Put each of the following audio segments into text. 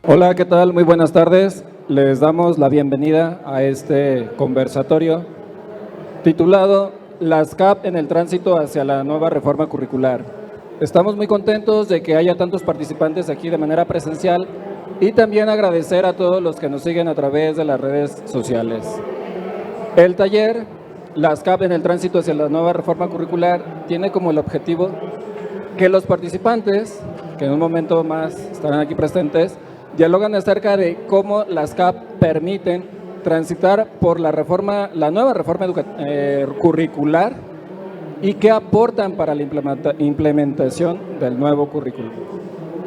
Hola, ¿qué tal? Muy buenas tardes. Les damos la bienvenida a este conversatorio titulado Las CAP en el tránsito hacia la nueva reforma curricular. Estamos muy contentos de que haya tantos participantes aquí de manera presencial y también agradecer a todos los que nos siguen a través de las redes sociales. El taller Las CAP en el tránsito hacia la nueva reforma curricular tiene como el objetivo que los participantes, que en un momento más estarán aquí presentes, dialogan acerca de cómo las CAP permiten transitar por la nueva reforma curricular y qué aportan para la implementación del nuevo currículum.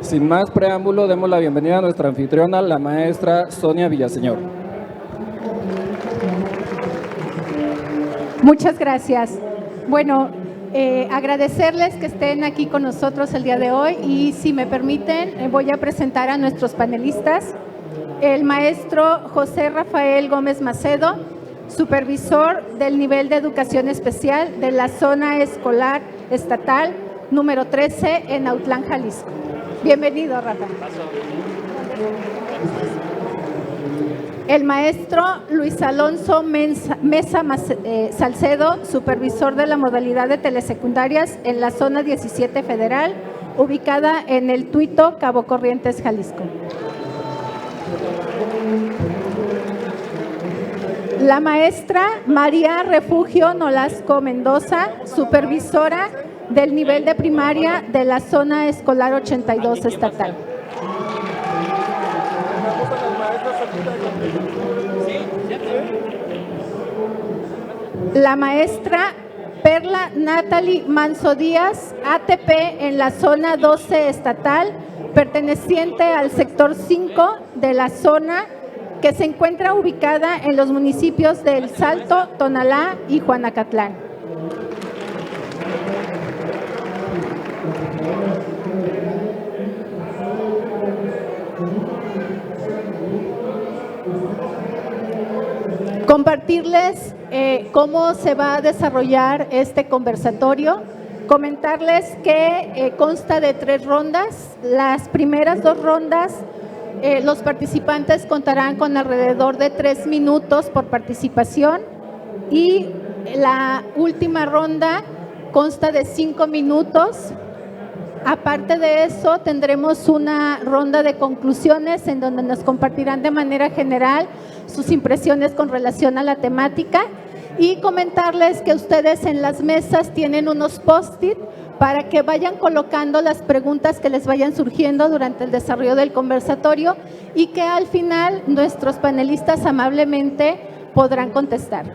Sin más preámbulo, demos la bienvenida a nuestra anfitriona, la maestra Sonia Villaseñor. Muchas gracias. Bueno, agradecerles que estén aquí con nosotros el día de hoy y si me permiten voy a presentar a nuestros panelistas. El maestro José Rafael Gómez Macedo, supervisor del nivel de educación especial de la zona escolar estatal número 13 en Autlán, Jalisco. Bienvenido, Rafa. El maestro Luis Alonso Mesa Salcedo, supervisor de la modalidad de telesecundarias en la zona 17 federal, ubicada en el Tuito, Cabo Corrientes, Jalisco. La maestra María Refugio Nolasco Mendoza, supervisora del nivel de primaria de la zona escolar 82 estatal. La maestra Perla Natalie Manso Díaz, ATP en la zona 12 estatal, perteneciente al sector 5 de la zona que se encuentra ubicada en los municipios de El Salto, Tonalá y Juanacatlán. Compartirles cómo se va a desarrollar este conversatorio, comentarles que consta de 3 rondas. Las primeras 2 rondas, los participantes contarán con alrededor de 3 minutos por participación y la última ronda consta de 5 minutos. Aparte de eso, tendremos una ronda de conclusiones en donde nos compartirán de manera general sus impresiones con relación a la temática y comentarles que ustedes en las mesas tienen unos post-it para que vayan colocando las preguntas que les vayan surgiendo durante el desarrollo del conversatorio y que al final nuestros panelistas amablemente podrán contestar.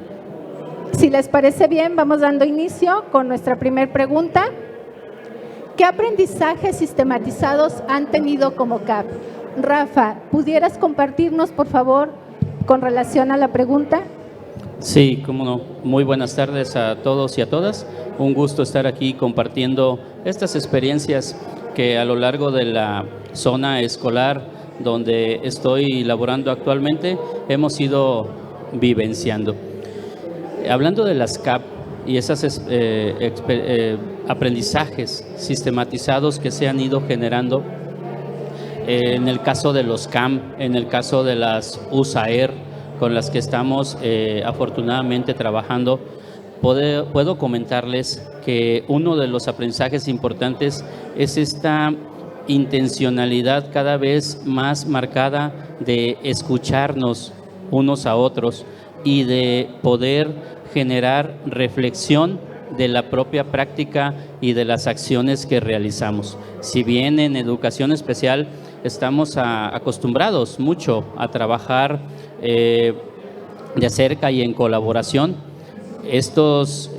Si les parece bien, vamos dando inicio con nuestra primera pregunta. ¿Qué aprendizajes sistematizados han tenido como CAP? Rafa, ¿pudieras compartirnos, por favor, con relación a la pregunta? Sí, cómo no. Muy buenas tardes a todos y a todas. Un gusto estar aquí compartiendo estas experiencias que a lo largo de la zona escolar donde estoy laborando actualmente hemos ido vivenciando. Hablando de las CAP y esos aprendizajes sistematizados que se han ido generando, en el caso de los CAM, en el caso de las USAER, con las que estamos afortunadamente trabajando, puedo comentarles que uno de los aprendizajes importantes es esta intencionalidad cada vez más marcada de escucharnos unos a otros y de poder generar reflexión de la propia práctica y de las acciones que realizamos. Si bien en educación especial estamos acostumbrados mucho a trabajar de cerca y en colaboración, estos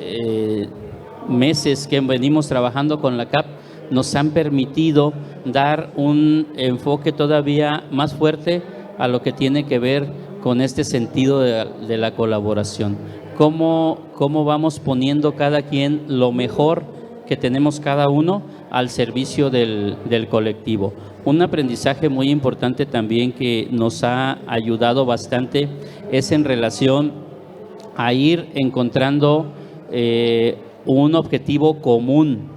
meses que venimos trabajando con la CAP nos han permitido dar un enfoque todavía más fuerte a lo que tiene que ver con este sentido de la colaboración. Cómo vamos poniendo cada quien lo mejor que tenemos cada uno al servicio del colectivo. Un aprendizaje muy importante también que nos ha ayudado bastante es en relación a ir encontrando un objetivo común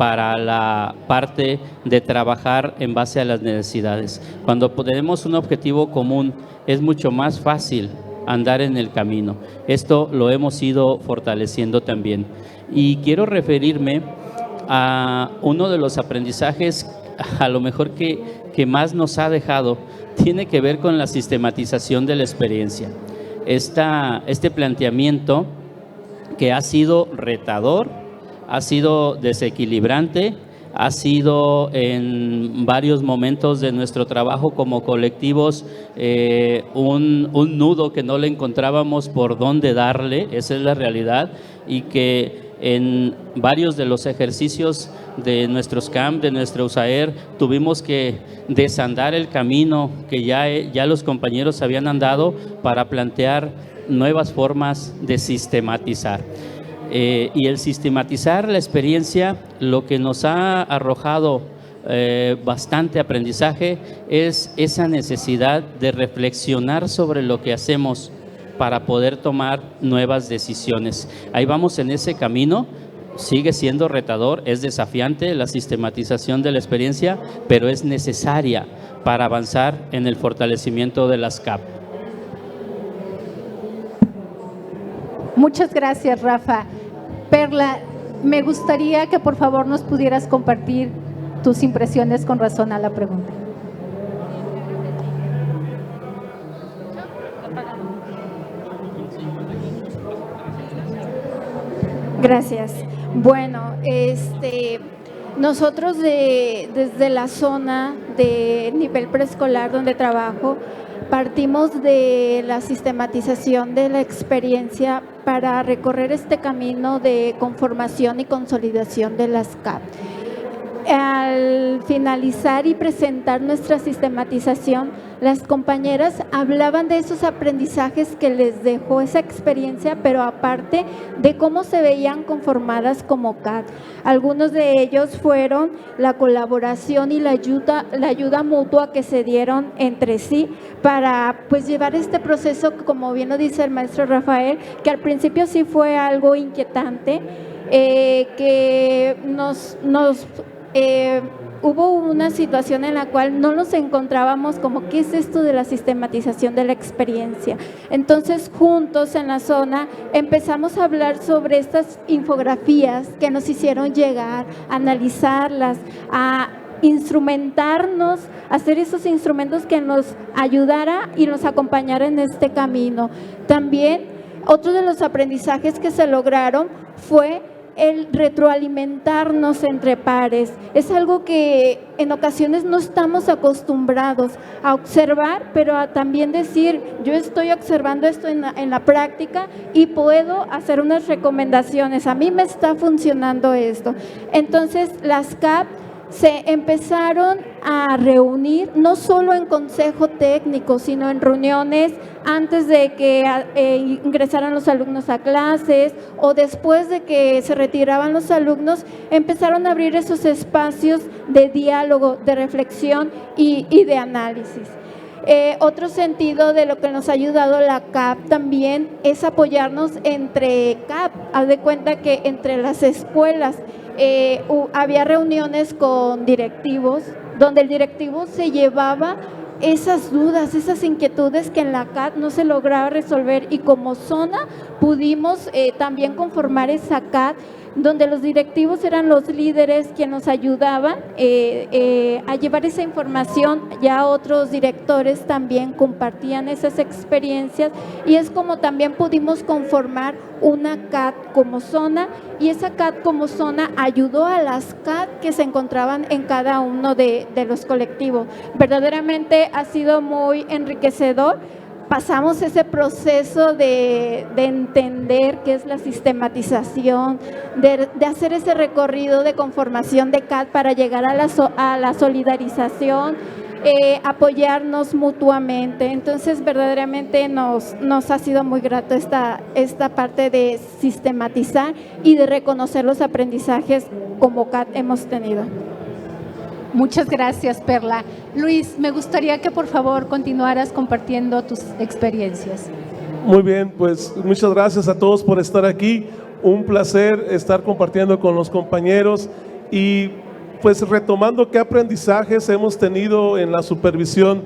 para la parte de trabajar en base a las necesidades. Cuando tenemos un objetivo común, es mucho más fácil andar en el camino. Esto lo hemos ido fortaleciendo también. Y quiero referirme a uno de los aprendizajes, a lo mejor que más nos ha dejado, tiene que ver con la sistematización de la experiencia. Este planteamiento que ha sido retador, ha sido desequilibrante, ha sido en varios momentos de nuestro trabajo como colectivos un nudo que no le encontrábamos por dónde darle, esa es la realidad, y que en varios de los ejercicios de nuestros CAM, de nuestra USAER, tuvimos que desandar el camino que ya los compañeros habían andado para plantear nuevas formas de sistematizar. Y el sistematizar la experiencia, lo que nos ha arrojado bastante aprendizaje es esa necesidad de reflexionar sobre lo que hacemos para poder tomar nuevas decisiones. Ahí vamos en ese camino, sigue siendo retador, es desafiante la sistematización de la experiencia, pero es necesaria para avanzar en el fortalecimiento de las CAP. Muchas gracias, Rafa. Perla, me gustaría que por favor nos pudieras compartir tus impresiones con razón a la pregunta. Gracias. Bueno, nosotros desde la zona de nivel preescolar donde trabajo, partimos de la sistematización de la experiencia para recorrer este camino de conformación y consolidación de las CAP. Al finalizar y presentar nuestra sistematización, las compañeras hablaban de esos aprendizajes que les dejó esa experiencia, pero aparte de cómo se veían conformadas como CAP. Algunos de ellos fueron la colaboración y la ayuda mutua que se dieron entre sí para pues llevar este proceso, como bien lo dice el maestro Rafael, que al principio sí fue algo inquietante, que hubo una situación en la cual no nos encontrábamos como ¿qué es esto de la sistematización de la experiencia? Entonces juntos en la zona empezamos a hablar sobre estas infografías que nos hicieron llegar, a analizarlas, a instrumentarnos, hacer esos instrumentos que nos ayudara y nos acompañara en este camino. También otro de los aprendizajes que se lograron fue el retroalimentarnos entre pares. Es algo que en ocasiones no estamos acostumbrados a observar, pero a también decir, yo estoy observando esto en la práctica y puedo hacer unas recomendaciones. A mí me está funcionando esto. Entonces, las CAP se empezaron a reunir no solo en consejo técnico, sino en reuniones antes de que ingresaran los alumnos a clases o después de que se retiraban los alumnos, empezaron a abrir esos espacios de diálogo, de reflexión y de análisis. Otro sentido de lo que nos ha ayudado la CAP también es apoyarnos entre CAP. Haz de cuenta que entre las escuelas había reuniones con directivos, donde el directivo se llevaba esas dudas, esas inquietudes que en la CAP no se lograba resolver, y como zona pudimos también conformar esa CAP donde los directivos eran los líderes quienes nos ayudaban a llevar esa información. Ya otros directores también compartían esas experiencias, y es como también pudimos conformar una CAT como zona, y esa CAT como zona ayudó a las CAT que se encontraban en cada uno de los colectivos. Verdaderamente ha sido muy enriquecedor. Pasamos ese proceso de entender qué es la sistematización, de hacer ese recorrido de conformación de CAT para llegar a la solidarización, apoyarnos mutuamente. Entonces, verdaderamente nos ha sido muy grato esta parte de sistematizar y de reconocer los aprendizajes como CAT hemos tenido. Muchas gracias, Perla. Luis, me gustaría que por favor continuaras compartiendo tus experiencias. Muy bien, pues muchas gracias a todos por estar aquí. Un placer estar compartiendo con los compañeros Y pues retomando qué aprendizajes hemos tenido en la supervisión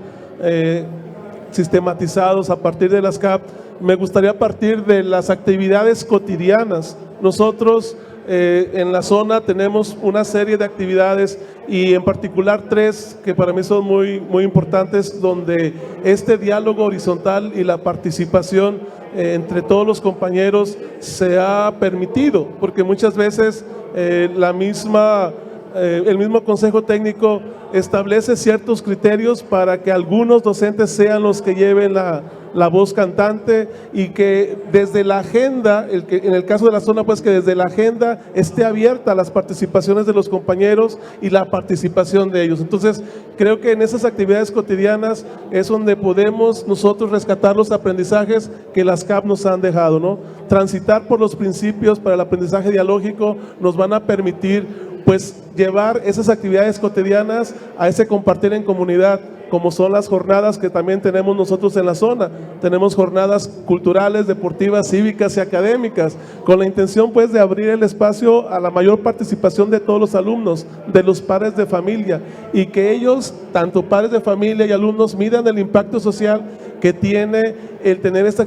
sistematizados a partir de las CAP, me gustaría partir de las actividades cotidianas. Nosotros en la zona tenemos una serie de actividades y en particular 3 que para mí son muy importantes, donde este diálogo horizontal y la participación entre todos los compañeros se ha permitido, porque muchas veces el mismo Consejo Técnico establece ciertos criterios para que algunos docentes sean los que lleven la voz cantante, y que desde la agenda, en el caso de la zona, pues que desde la agenda esté abierta a las participaciones de los compañeros y la participación de ellos. Entonces, creo que en esas actividades cotidianas es donde podemos nosotros rescatar los aprendizajes que las CAP nos han dejado, ¿no? Transitar por los principios para el aprendizaje dialógico nos van a permitir pues llevar esas actividades cotidianas a ese compartir en comunidad, como son las jornadas que también tenemos nosotros en la zona. Tenemos jornadas culturales, deportivas, cívicas y académicas, con la intención pues de abrir el espacio a la mayor participación de todos los alumnos, de los padres de familia, y que ellos, tanto padres de familia y alumnos, midan el impacto social que tiene el tener estas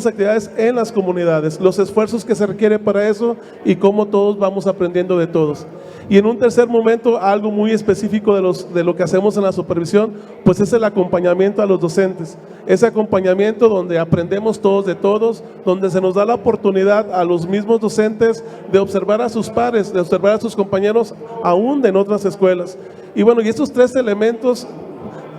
actividades en las comunidades, los esfuerzos que se requiere para eso y cómo todos vamos aprendiendo de todos. Y en un tercer momento, algo muy específico de lo que hacemos en la supervisión, pues es el acompañamiento a los docentes. Ese acompañamiento donde aprendemos todos de todos, donde se nos da la oportunidad a los mismos docentes de observar a sus pares, de observar a sus compañeros aún en otras escuelas. Y bueno, y estos 3 elementos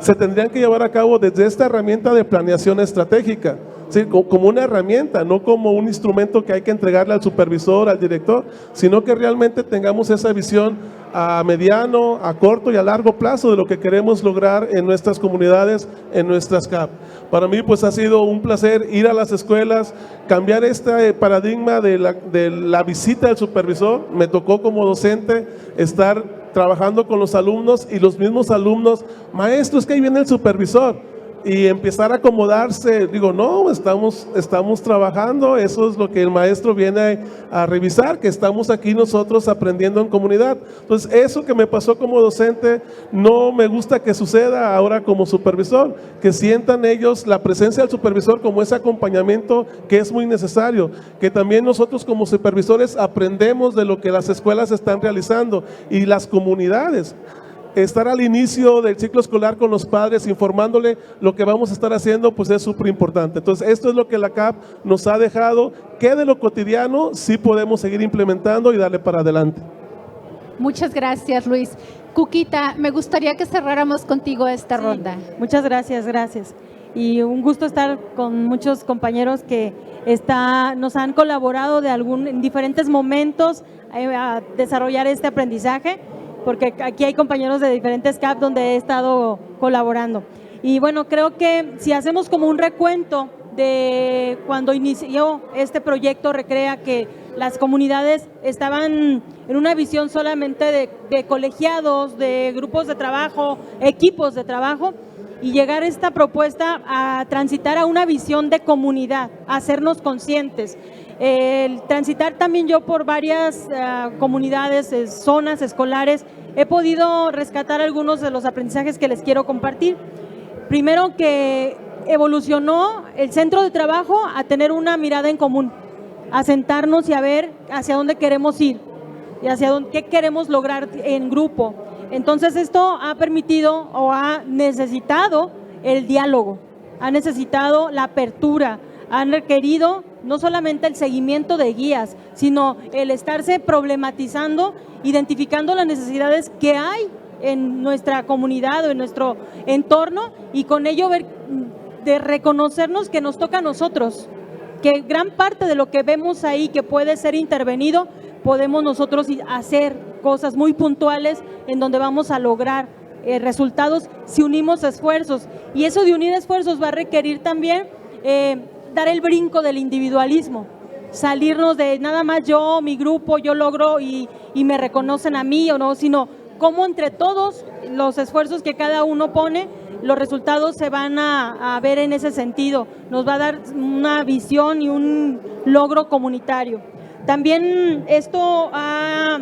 se tendrían que llevar a cabo desde esta herramienta de planeación estratégica, ¿sí? Como una herramienta, no como un instrumento que hay que entregarle al supervisor, al director, sino que realmente tengamos esa visión a mediano, a corto y a largo plazo de lo que queremos lograr en nuestras comunidades, en nuestras CAP. Para mí pues ha sido un placer ir a las escuelas, cambiar este paradigma de la visita del supervisor. Me tocó como docente estar trabajando con los alumnos y los mismos alumnos, maestro, es que ahí viene el supervisor, y empezar a acomodarse. Digo, no, estamos trabajando, eso es lo que el maestro viene a revisar, que estamos aquí nosotros aprendiendo en comunidad. Entonces, eso que me pasó como docente, no me gusta que suceda ahora como supervisor, que sientan ellos la presencia del supervisor como ese acompañamiento que es muy necesario, que también nosotros como supervisores aprendemos de lo que las escuelas están realizando y las comunidades. Estar al inicio del ciclo escolar con los padres, informándole lo que vamos a estar haciendo, pues es súper importante. Entonces, esto es lo que la CAP nos ha dejado, que de lo cotidiano sí podemos seguir implementando y darle para adelante. Muchas gracias, Luis. Cuquita, me gustaría que cerráramos contigo esta ronda. Muchas gracias, gracias. Y un gusto estar con muchos compañeros que nos han colaborado en diferentes momentos a desarrollar este aprendizaje, porque aquí hay compañeros de diferentes CAP donde he estado colaborando. Y bueno, creo que si hacemos como un recuento de cuando inició este proyecto Recrea, que las comunidades estaban en una visión solamente de colegiados, de grupos de trabajo, equipos de trabajo, y llegar esta propuesta a transitar a una visión de comunidad, a hacernos conscientes. Transitar también yo por varias comunidades, zonas escolares, he podido rescatar algunos de los aprendizajes que les quiero compartir. Primero, que evolucionó el centro de trabajo a tener una mirada en común, a sentarnos y a ver hacia dónde queremos ir y qué queremos lograr en grupo. Entonces esto ha permitido o ha necesitado el diálogo, ha necesitado la apertura, han requerido no solamente el seguimiento de guías, sino el estarse problematizando, identificando las necesidades que hay en nuestra comunidad o en nuestro entorno, y con ello de reconocernos que nos toca a nosotros, que gran parte de lo que vemos ahí que puede ser intervenido, podemos nosotros hacer cosas muy puntuales en donde vamos a lograr resultados si unimos esfuerzos. Y eso de unir esfuerzos va a requerir también dar el brinco del individualismo, salirnos de nada más yo, mi grupo, yo logro y me reconocen a mí o no, sino cómo entre todos los esfuerzos que cada uno pone, los resultados se van a ver en ese sentido. Nos va a dar una visión y un logro comunitario. También esto ha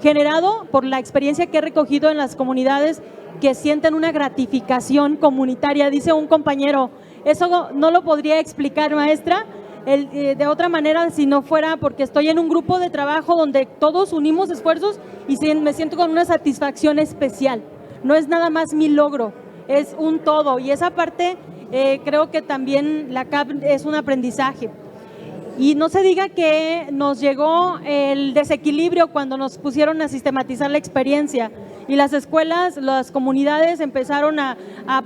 generado por la experiencia que he recogido en las comunidades que sienten una gratificación comunitaria. Dice un compañero, eso no lo podría explicar, maestra, de otra manera si no fuera porque estoy en un grupo de trabajo donde todos unimos esfuerzos y me siento con una satisfacción especial. No es nada más mi logro, es un todo, y esa parte creo que también la CAP es un aprendizaje. Y no se diga que nos llegó el desequilibrio cuando nos pusieron a sistematizar la experiencia y las escuelas, las comunidades empezaron a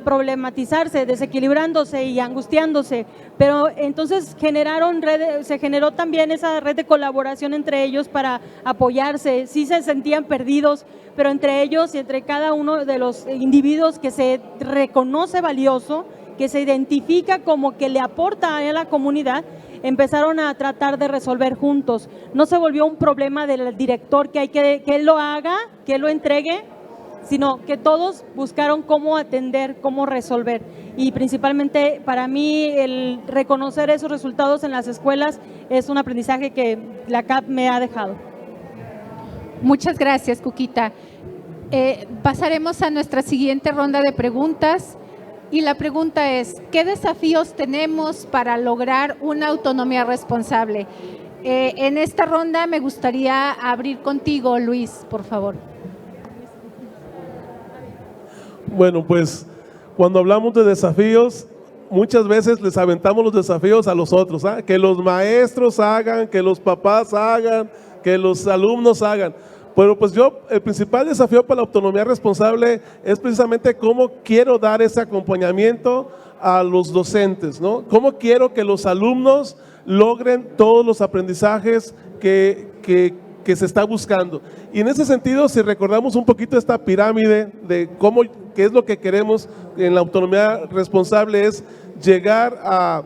problematizarse, desequilibrándose y angustiándose, pero entonces se generó también esa red de colaboración entre ellos para apoyarse. Sí se sentían perdidos, pero entre ellos y entre cada uno de los individuos que se reconoce valioso, que se identifica como que le aporta a la comunidad, empezaron a tratar de resolver juntos. No se volvió un problema del director que él lo haga, que él lo entregue, sino que todos buscaron cómo atender, cómo resolver. Y principalmente para mí el reconocer esos resultados en las escuelas es un aprendizaje que la CAP me ha dejado. Muchas gracias, Cuquita. Pasaremos a nuestra siguiente ronda de preguntas. Y la pregunta es, ¿qué desafíos tenemos para lograr una autonomía responsable? En esta ronda me gustaría abrir contigo, Luis, por favor. Bueno, pues cuando hablamos de desafíos, muchas veces les aventamos los desafíos a los otros, ¿ah? Que los maestros hagan, que los papás hagan, que los alumnos hagan. Bueno, pues el principal desafío para la autonomía responsable es precisamente cómo quiero dar ese acompañamiento a los docentes, ¿no? Cómo quiero que los alumnos logren todos los aprendizajes que se está buscando. Y en ese sentido, si recordamos un poquito esta pirámide de qué es lo que queremos en la autonomía responsable, es llegar a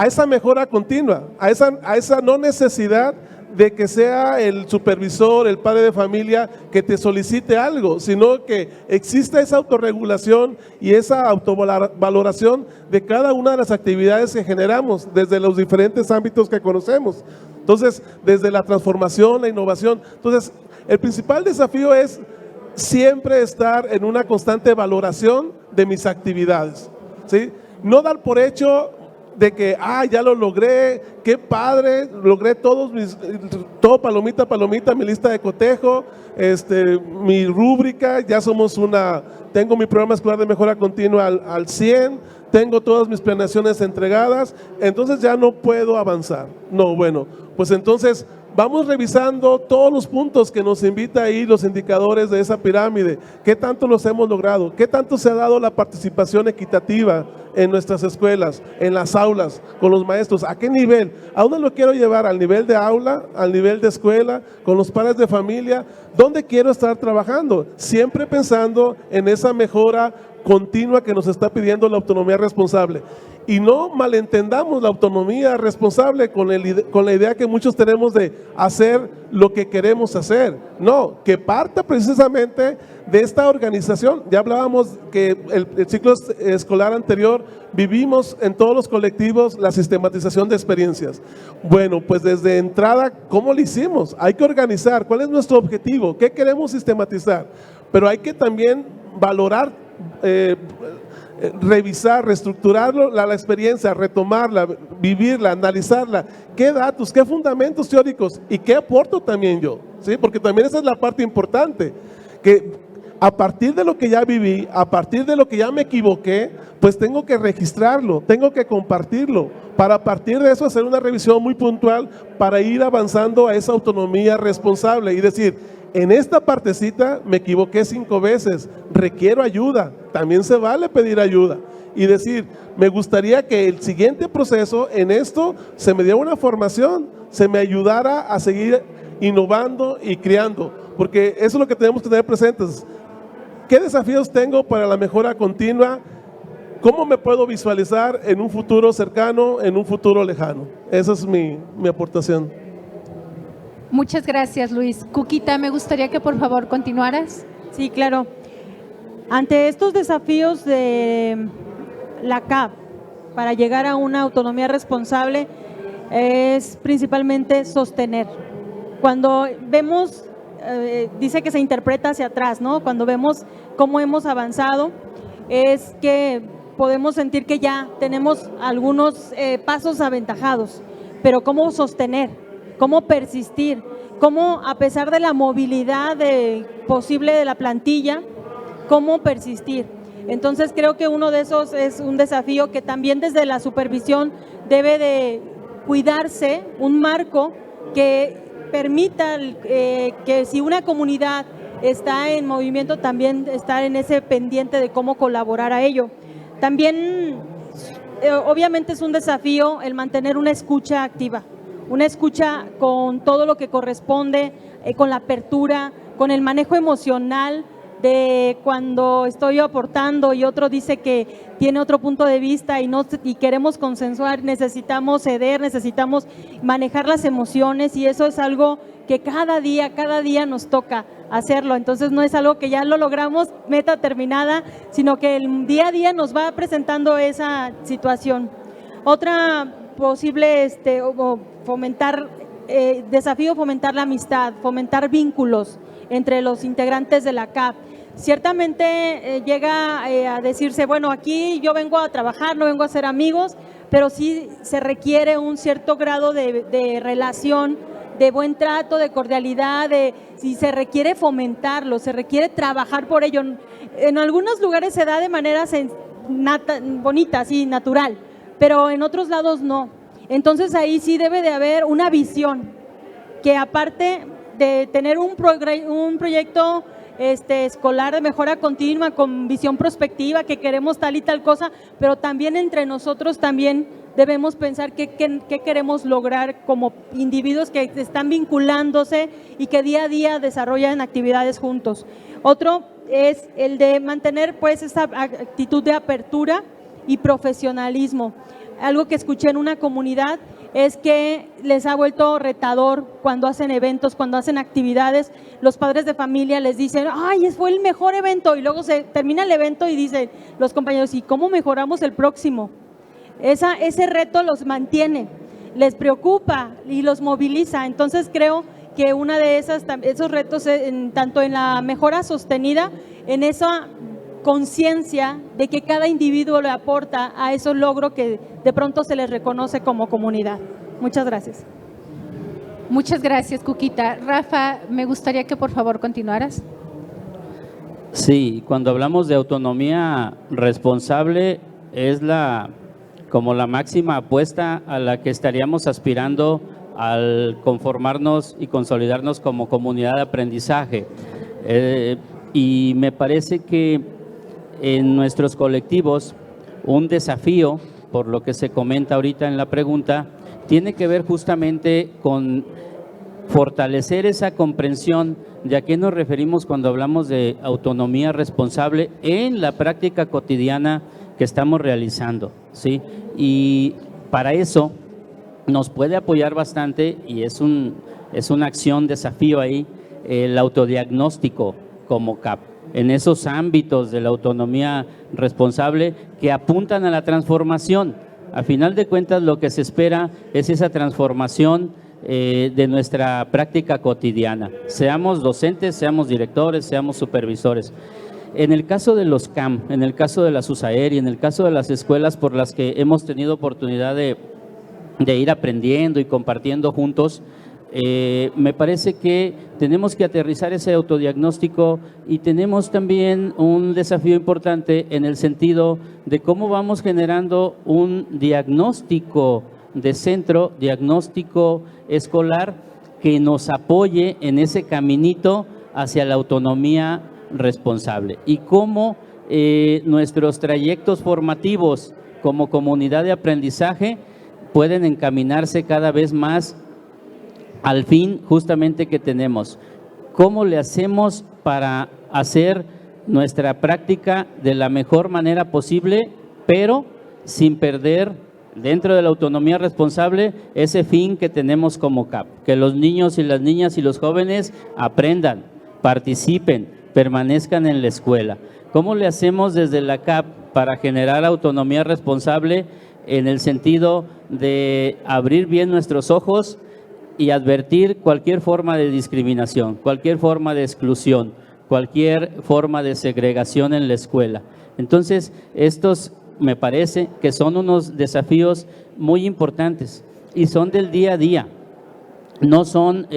esa mejora continua, a esa no necesidad de que sea el supervisor, el padre de familia que te solicite algo, sino que exista esa autorregulación y esa autovaloración de cada una de las actividades que generamos desde los diferentes ámbitos que conocemos. Entonces, desde la transformación, la innovación. Entonces, el principal desafío es siempre estar en una constante valoración de mis actividades, ¿sí? No dar por hecho de que, ya lo logré, qué padre, logré todo palomita, mi lista de cotejo, mi rúbrica, tengo mi programa escolar de mejora continua al 100, tengo todas mis planeaciones entregadas, entonces ya no puedo avanzar. No, bueno, pues entonces vamos revisando todos los puntos que nos invita ahí los indicadores de esa pirámide. ¿Qué tanto los hemos logrado? ¿Qué tanto se ha dado la participación equitativa en nuestras escuelas, en las aulas, con los maestros? ¿A qué nivel? ¿A dónde lo quiero llevar? ¿Al nivel de aula? ¿Al nivel de escuela? ¿Con los padres de familia? ¿Dónde quiero estar trabajando? Siempre pensando en esa mejora continua que nos está pidiendo la autonomía responsable. Y no malentendamos la autonomía responsable con la idea que muchos tenemos de hacer lo que queremos hacer. No, que parta precisamente de esta organización. Ya hablábamos que el ciclo escolar anterior vivimos en todos los colectivos la sistematización de experiencias. Bueno, pues desde entrada, ¿cómo lo hicimos? Hay que organizar. ¿Cuál es nuestro objetivo? ¿Qué queremos sistematizar? Pero hay que también valorar, revisar, reestructurarlo, la experiencia, retomarla, vivirla, analizarla. ¿Qué datos, qué fundamentos teóricos y qué aporto también yo? ¿Sí? Porque también esa es la parte importante, que a partir de lo que ya viví, a partir de lo que ya me equivoqué, pues tengo que registrarlo, tengo que compartirlo, para a partir de eso hacer una revisión muy puntual para ir avanzando a esa autonomía responsable y decir, en esta partecita me equivoqué 5 veces, requiero ayuda, también se vale pedir ayuda y decir, me gustaría que el siguiente proceso en esto se me diera una formación, se me ayudara a seguir innovando y creando, porque eso es lo que tenemos que tener presentes. ¿Qué desafíos tengo para la mejora continua? ¿Cómo me puedo visualizar en un futuro cercano, en un futuro lejano? Esa es mi aportación. Muchas gracias, Luis. Cuquita, me gustaría que por favor continuaras. Sí, claro. Ante estos desafíos de la CAP para llegar a una autonomía responsable es principalmente sostener. Cuando vemos dice que se interpreta hacia atrás, ¿no? Cuando vemos cómo hemos avanzado, es que podemos sentir que ya tenemos algunos pasos aventajados, pero ¿cómo sostener? ¿Cómo persistir? ¿Cómo, a pesar de la movilidad posible de la plantilla, cómo persistir? Entonces creo que uno de esos es un desafío que también desde la supervisión debe de cuidarse, un marco que permita que si una comunidad está en movimiento, también estar en ese pendiente de cómo colaborar a ello. También, obviamente es un desafío el mantener una escucha activa, una escucha con todo lo que corresponde, con la apertura, con el manejo emocional de cuando estoy aportando y otro dice que tiene otro punto de vista y queremos consensuar, necesitamos ceder, necesitamos manejar las emociones y eso es algo que cada día nos toca hacerlo. Entonces no es algo que ya lo logramos, meta terminada, sino que el día a día nos va presentando esa situación. Otra posible desafío, fomentar la amistad, fomentar vínculos entre los integrantes de la CAP. Ciertamente llega a decirse, bueno, aquí yo vengo a trabajar, no vengo a ser amigos, pero sí se requiere un cierto grado de relación, de buen trato, de cordialidad, si se requiere fomentarlo, se requiere trabajar por ello. En algunos lugares se da de manera bonita, así, natural, pero en otros lados no. Entonces ahí sí debe de haber una visión, que aparte de tener un proyecto escolar de mejora continua con visión prospectiva, que queremos tal y tal cosa, pero también entre nosotros también debemos pensar qué queremos lograr como individuos que están vinculándose y que día a día desarrollan actividades juntos. Otro es el de mantener pues esa actitud de apertura y profesionalismo. Algo que escuché en una comunidad es que les ha vuelto retador cuando hacen eventos, cuando hacen actividades, los padres de familia les dicen, ¡ay, fue el mejor evento! Y luego se termina el evento y dicen los compañeros, ¿y cómo mejoramos el próximo? Ese reto los mantiene, les preocupa y los moviliza. Entonces creo que una de esos retos, tanto en la mejora sostenida, en esa conciencia de que cada individuo le aporta a esos logros que de pronto se les reconoce como comunidad. Muchas gracias. Muchas gracias, Cuquita. Rafa, me gustaría que por favor continuaras. Sí, cuando hablamos de autonomía responsable es como la máxima apuesta a la que estaríamos aspirando al conformarnos y consolidarnos como comunidad de aprendizaje. Y me parece que en nuestros colectivos un desafío, por lo que se comenta ahorita en la pregunta, tiene que ver justamente con fortalecer esa comprensión de a qué nos referimos cuando hablamos de autonomía responsable en la práctica cotidiana que estamos realizando, ¿sí? Y para eso nos puede apoyar bastante, y es una acción, desafío ahí, el autodiagnóstico como CAP, en esos ámbitos de la autonomía responsable que apuntan a la transformación. A final de cuentas, lo que se espera es esa transformación de nuestra práctica cotidiana, seamos docentes, seamos directores, seamos supervisores. En el caso de los CAM, en el caso de las USAER y en el caso de las escuelas por las que hemos tenido oportunidad de ir aprendiendo y compartiendo juntos, me parece que tenemos que aterrizar ese autodiagnóstico y tenemos también un desafío importante en el sentido de cómo vamos generando un diagnóstico de centro, diagnóstico escolar que nos apoye en ese caminito hacia la autonomía responsable y cómo nuestros trayectos formativos como comunidad de aprendizaje pueden encaminarse cada vez más al fin justamente que tenemos. ¿Cómo le hacemos para hacer nuestra práctica de la mejor manera posible, pero sin perder dentro de la autonomía responsable ese fin que tenemos como CAP? Que los niños y las niñas y los jóvenes aprendan, participen, permanezcan en la escuela. ¿Cómo le hacemos desde la CAP para generar autonomía responsable en el sentido de abrir bien nuestros ojos y advertir cualquier forma de discriminación, cualquier forma de exclusión, cualquier forma de segregación en la escuela. Entonces, estos me parece que son unos desafíos muy importantes y son del día a día. No son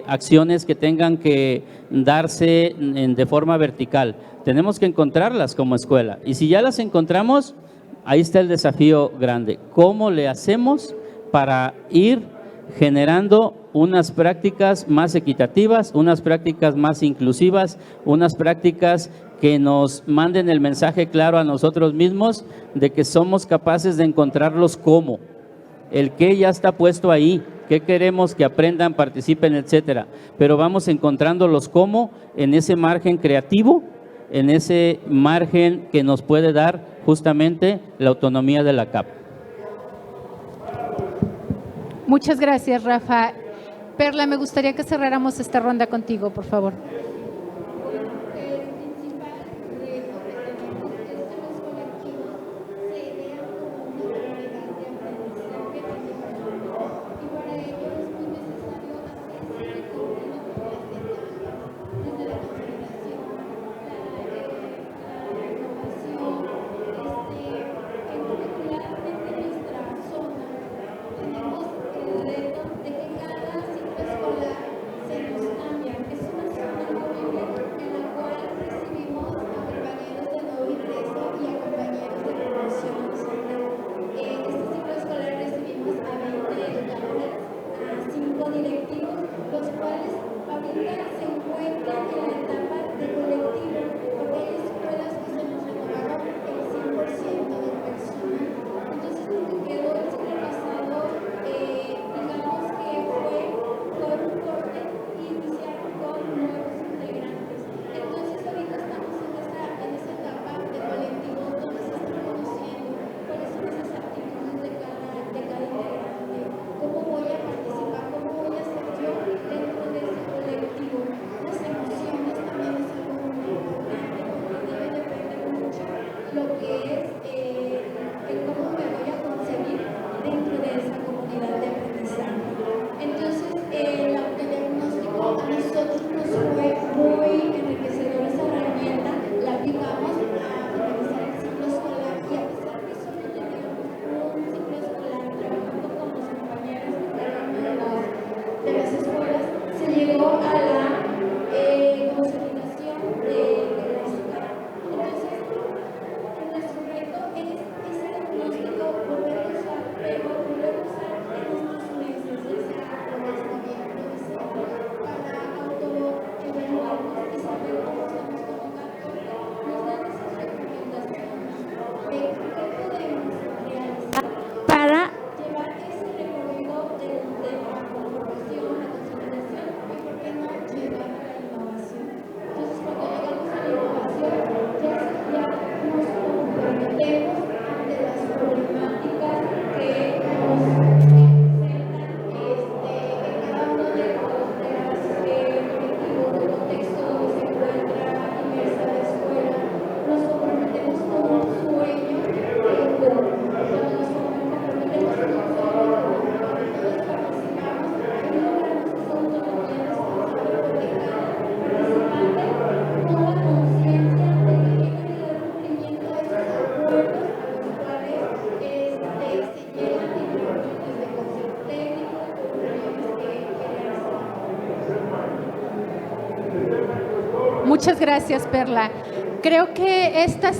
acciones que tengan que darse de forma vertical. Tenemos que encontrarlas como escuela. Y si ya las encontramos, ahí está el desafío grande. ¿Cómo le hacemos para ir generando unas prácticas más equitativas, unas prácticas más inclusivas, unas prácticas que nos manden el mensaje claro a nosotros mismos de que somos capaces de encontrarlos cómo? El qué ya está puesto ahí, qué queremos que aprendan, participen, etcétera. Pero vamos encontrando los cómo en ese margen creativo, en ese margen que nos puede dar justamente la autonomía de la CAP. Muchas gracias, Rafa. Perla, me gustaría que cerráramos esta ronda contigo, por favor. Muchas gracias, Perla. Creo que estas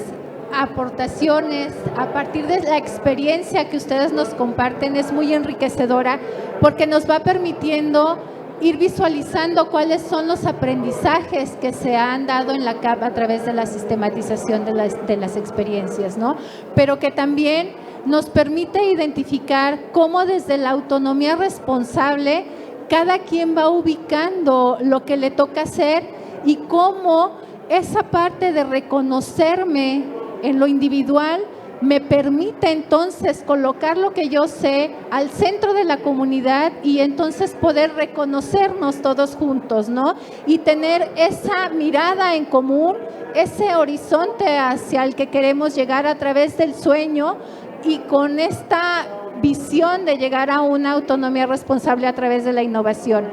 aportaciones a partir de la experiencia que ustedes nos comparten es muy enriquecedora porque nos va permitiendo ir visualizando cuáles son los aprendizajes que se han dado en la CAP a través de la sistematización de las experiencias, ¿no? Pero que también nos permite identificar cómo desde la autonomía responsable cada quien va ubicando lo que le toca hacer y cómo esa parte de reconocerme en lo individual me permite entonces colocar lo que yo sé al centro de la comunidad y entonces poder reconocernos todos juntos, ¿no? Y tener esa mirada en común, ese horizonte hacia el que queremos llegar a través del sueño y con esta visión de llegar a una autonomía responsable a través de la innovación.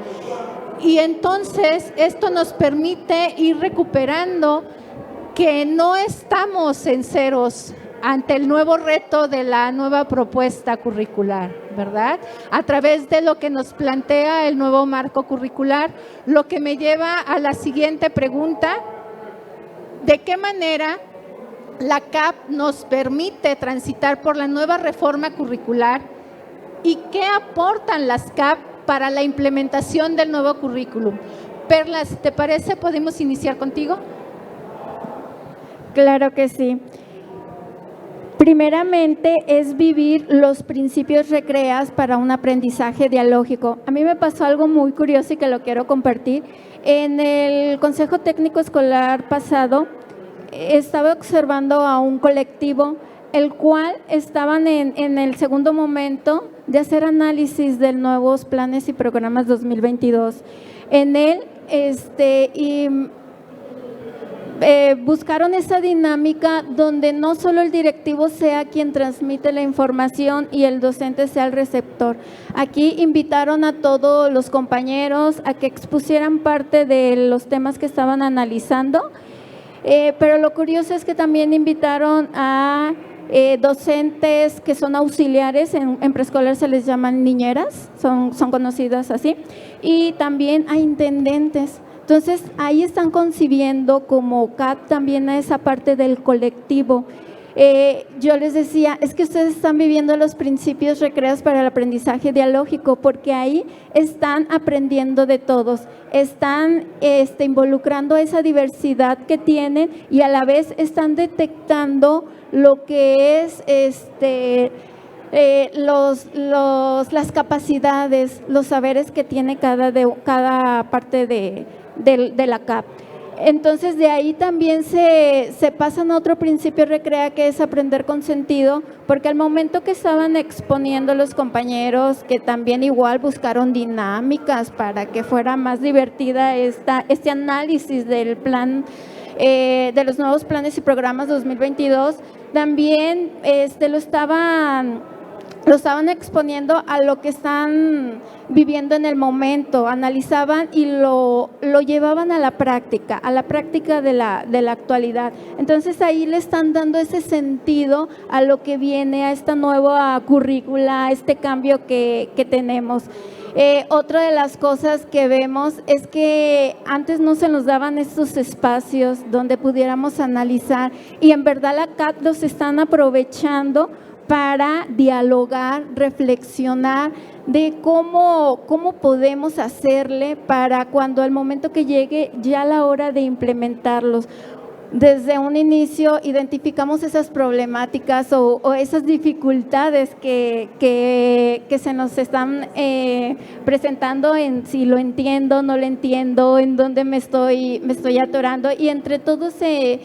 Y entonces esto nos permite ir recuperando que no estamos en ceros ante el nuevo reto de la nueva propuesta curricular, ¿verdad? A través de lo que nos plantea el nuevo marco curricular, lo que me lleva a la siguiente pregunta: ¿de qué manera la CAP nos permite transitar por la nueva reforma curricular y qué aportan las CAP para la implementación del nuevo currículum? Perla, si te parece, ¿podemos iniciar contigo? Claro que sí. Primeramente es vivir los principios RECREAS para un aprendizaje dialógico. A mí me pasó algo muy curioso y que lo quiero compartir. En el Consejo Técnico Escolar pasado, estaba observando a un colectivo, el cual estaban en el segundo momento de hacer análisis de nuevos planes y programas 2022. En él, buscaron esa dinámica donde no solo el directivo sea quien transmite la información y el docente sea el receptor. Aquí invitaron a todos los compañeros a que expusieran parte de los temas que estaban analizando, pero lo curioso es que también invitaron a docentes que son auxiliares, en preescolar se les llaman niñeras, son conocidas así, y también a intendentes. Entonces, ahí están concibiendo como CAP también a esa parte del colectivo. Yo les decía, es que ustedes están viviendo los principios RECREAS para el aprendizaje dialógico, porque ahí están aprendiendo de todos, están involucrando esa diversidad que tienen y a la vez están detectando lo que es las capacidades, los saberes que tiene cada parte de la CAP. Entonces, de ahí también se pasan a otro principio RECREA, que es aprender con sentido, porque al momento que estaban exponiendo los compañeros, que también igual buscaron dinámicas para que fuera más divertida este análisis del plan, de los nuevos planes y programas 2022, también lo estaban exponiendo a lo que están viviendo en el momento, analizaban y lo llevaban a la práctica de la actualidad. Entonces ahí le están dando ese sentido a lo que viene, a esta nueva currícula, a este cambio que tenemos. Otra de las cosas que vemos es que antes no se nos daban estos espacios donde pudiéramos analizar, y en verdad la CAP los están aprovechando para dialogar, reflexionar de cómo podemos hacerle para cuando al momento que llegue ya la hora de implementarlos. Desde un inicio identificamos esas problemáticas o esas dificultades que se nos están presentando en si lo entiendo, no lo entiendo, en dónde me estoy atorando, y entre todos se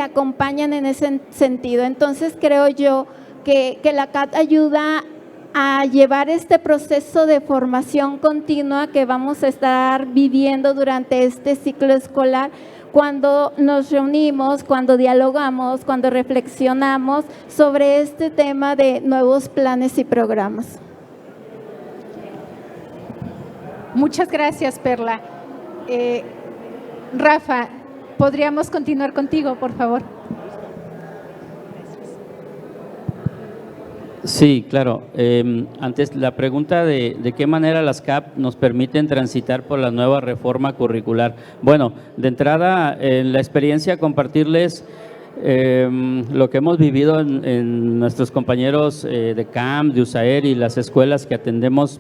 acompañan en ese sentido. Entonces creo yo que la CAP ayuda a llevar este proceso de formación continua que vamos a estar viviendo durante este ciclo escolar, cuando nos reunimos, cuando dialogamos, cuando reflexionamos sobre este tema de nuevos planes y programas. Muchas gracias, Perla. Rafa, ¿podríamos continuar contigo, por favor? Sí, claro. Antes, la pregunta de qué manera las CAP nos permiten transitar por la nueva reforma curricular. Bueno, de entrada, en la experiencia, compartirles lo que hemos vivido en nuestros compañeros de CAM, de USAER y las escuelas que atendemos.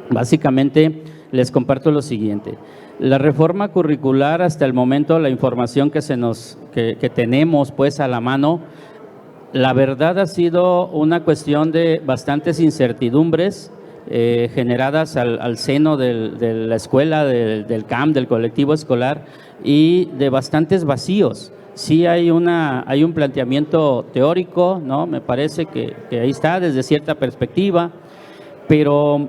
Básicamente, les comparto lo siguiente. La reforma curricular, hasta el momento, la información que tenemos pues a la mano, la verdad ha sido una cuestión de bastantes incertidumbres generadas al seno de la escuela, del CAM, del colectivo escolar, y de bastantes vacíos. Sí hay un planteamiento teórico, ¿no? Me parece que ahí está desde cierta perspectiva, pero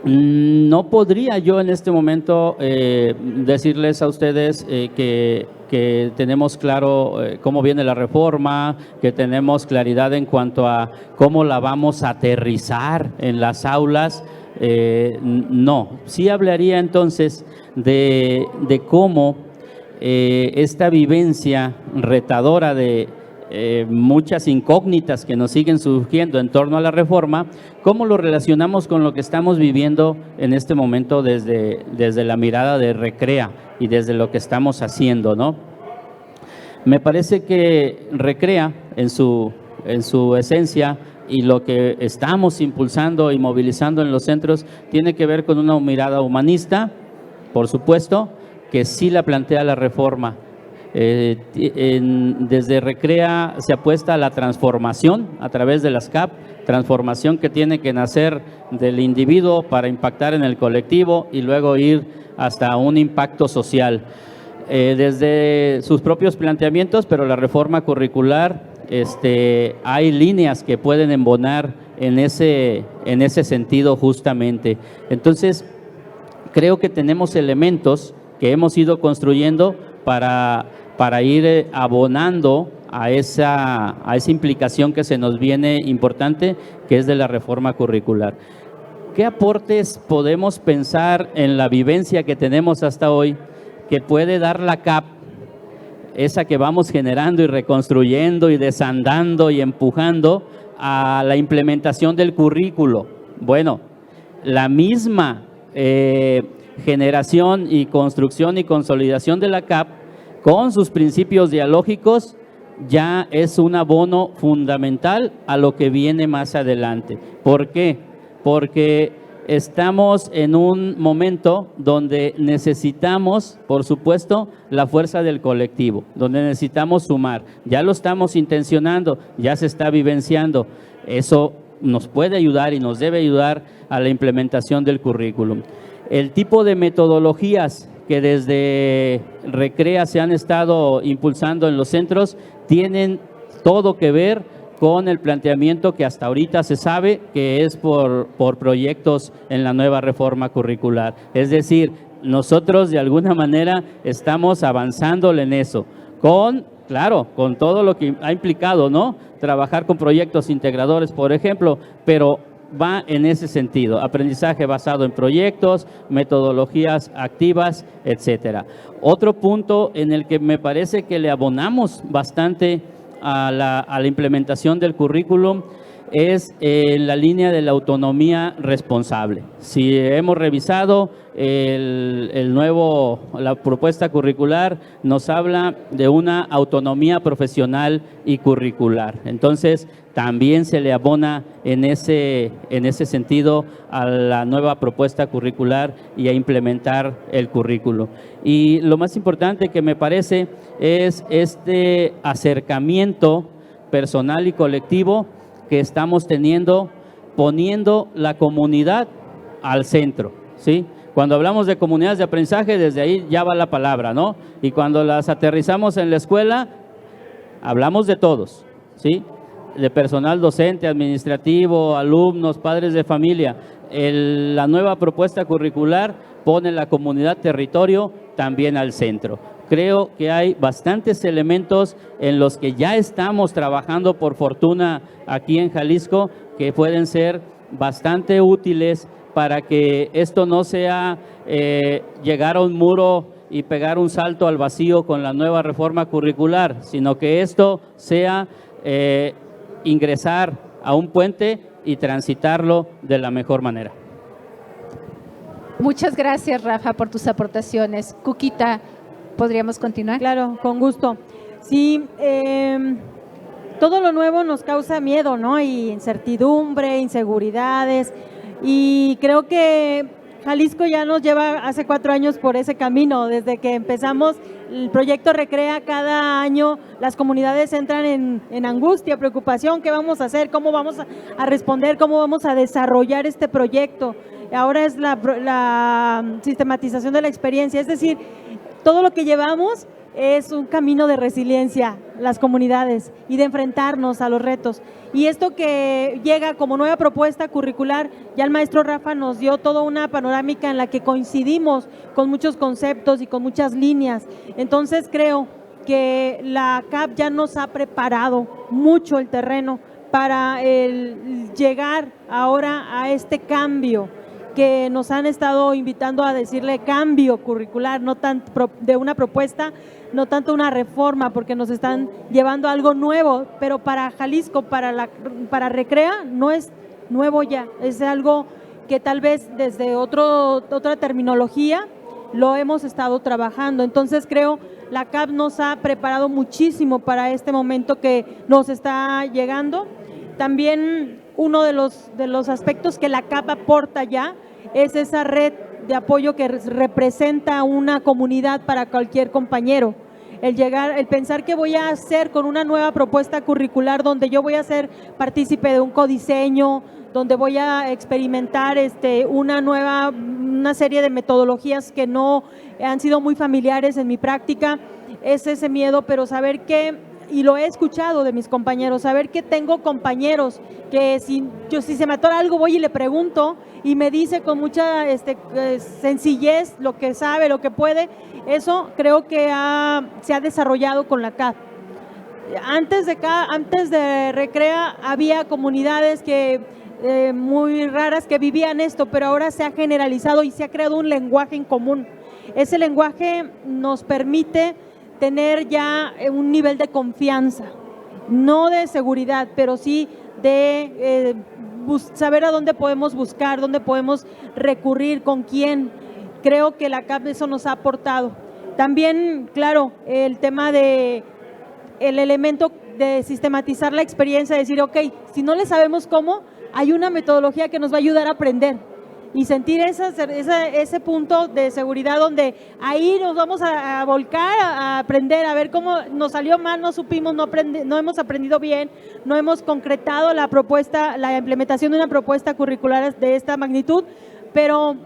no podría yo en este momento decirles a ustedes que que tenemos claro cómo viene la reforma, que tenemos claridad en cuanto a cómo la vamos a aterrizar en las aulas. No, sí hablaría entonces de cómo esta vivencia retadora de muchas incógnitas que nos siguen surgiendo en torno a la reforma, cómo lo relacionamos con lo que estamos viviendo en este momento desde la mirada de Recrea y desde lo que estamos haciendo, ¿no? Me parece que Recrea en su esencia y lo que estamos impulsando y movilizando en los centros tiene que ver con una mirada humanista, por supuesto, que sí la plantea la reforma. Desde Recrea se apuesta a la transformación a través de las CAP, transformación que tiene que nacer del individuo para impactar en el colectivo y luego ir hasta un impacto social. Desde sus propios planteamientos, pero la reforma curricular, hay líneas que pueden embonar en ese sentido justamente. Entonces, creo que tenemos elementos que hemos ido construyendo para ir abonando a esa implicación que se nos viene importante, que es de la reforma curricular. ¿Qué aportes podemos pensar en la vivencia que tenemos hasta hoy que puede dar la CAP, esa que vamos generando y reconstruyendo y desandando y empujando a la implementación del currículo? Bueno, la misma generación y construcción y consolidación de la CAP con sus principios dialógicos ya es un abono fundamental a lo que viene más adelante. ¿Por qué? Porque estamos en un momento donde necesitamos, por supuesto, la fuerza del colectivo, donde necesitamos sumar. Ya lo estamos intencionando, ya se está vivenciando. Eso nos puede ayudar y nos debe ayudar a la implementación del currículum. El tipo de metodologías que desde Recrea se han estado impulsando en los centros tienen todo que ver con el planteamiento que hasta ahorita se sabe que es por proyectos en la nueva reforma curricular. Es decir, nosotros de alguna manera estamos avanzándole en eso, claro, con todo lo que ha implicado, ¿no? Trabajar con proyectos integradores, por ejemplo, pero va en ese sentido, aprendizaje basado en proyectos, metodologías activas, etcétera. Otro punto en el que me parece que le abonamos bastante a la implementación del currículum es la línea de la autonomía responsable. Si hemos revisado la propuesta curricular, nos habla de una autonomía profesional y curricular. Entonces, también se le abona en ese sentido a la nueva propuesta curricular y a implementar el currículo. Y lo más importante que me parece es este acercamiento personal y colectivo que estamos teniendo, poniendo la comunidad al centro, ¿sí? Cuando hablamos de comunidades de aprendizaje, desde ahí ya va la palabra, ¿no? Y cuando las aterrizamos en la escuela, hablamos de todos, ¿sí? De personal docente, administrativo, alumnos, padres de familia. La nueva propuesta curricular pone la comunidad territorio también al centro. Creo que hay bastantes elementos en los que ya estamos trabajando, por fortuna, aquí en Jalisco, que pueden ser bastante útiles para que esto no sea llegar a un muro y pegar un salto al vacío con la nueva reforma curricular, sino que esto sea ingresar a un puente y transitarlo de la mejor manera. Muchas gracias, Rafa, por tus aportaciones. Cuquita, ¿podríamos continuar? Claro, con gusto. Sí, todo lo nuevo nos causa miedo, ¿no? Y incertidumbre, inseguridades. Y creo que Jalisco ya nos lleva hace 4 años por ese camino. Desde que empezamos el proyecto Recrea, cada año las comunidades entran en angustia, preocupación. ¿Qué vamos a hacer? ¿Cómo vamos a responder? ¿Cómo vamos a desarrollar este proyecto? Ahora es la sistematización de la experiencia. Es decir, todo lo que llevamos es un camino de resiliencia, las comunidades, y de enfrentarnos a los retos. Y esto que llega como nueva propuesta curricular, ya el maestro Rafa nos dio toda una panorámica en la que coincidimos con muchos conceptos y con muchas líneas. Entonces creo que la CAP ya nos ha preparado mucho el terreno para llegar ahora a este cambio que nos han estado invitando a decirle cambio curricular, no tanto de una propuesta, no tanto una reforma, porque nos están llevando a algo nuevo, pero para Jalisco, para Recrea, no es nuevo ya, es algo que tal vez desde otra terminología lo hemos estado trabajando. Entonces creo la CAP nos ha preparado muchísimo para este momento que nos está llegando. También uno de los aspectos que la CAP aporta ya es esa red de apoyo que representa una comunidad para cualquier compañero. El pensar que voy a hacer con una nueva propuesta curricular donde yo voy a ser partícipe de un codiseño, donde voy a experimentar una serie de metodologías que no han sido muy familiares en mi práctica, es ese miedo, pero saber que, y lo he escuchado de mis compañeros, saber que tengo compañeros que si se me atora algo voy y le pregunto y me dice con mucha sencillez lo que sabe, lo que puede. Eso creo que se ha desarrollado con la CAP. Antes de Recrea había comunidades muy raras que vivían esto, pero ahora se ha generalizado y se ha creado un lenguaje en común. Ese lenguaje nos permite tener ya un nivel de confianza, no de seguridad, pero sí de saber a dónde podemos buscar, dónde podemos recurrir, con quién. Creo que la CAP eso nos ha aportado. También, claro, el tema el elemento de sistematizar la experiencia, decir, ok, si no le sabemos cómo, hay una metodología que nos va a ayudar a aprender y sentir ese punto de seguridad donde ahí nos vamos a volcar a aprender, a ver cómo nos salió mal, no supimos, no hemos aprendido bien, no hemos concretado la implementación de una propuesta curricular de esta magnitud, pero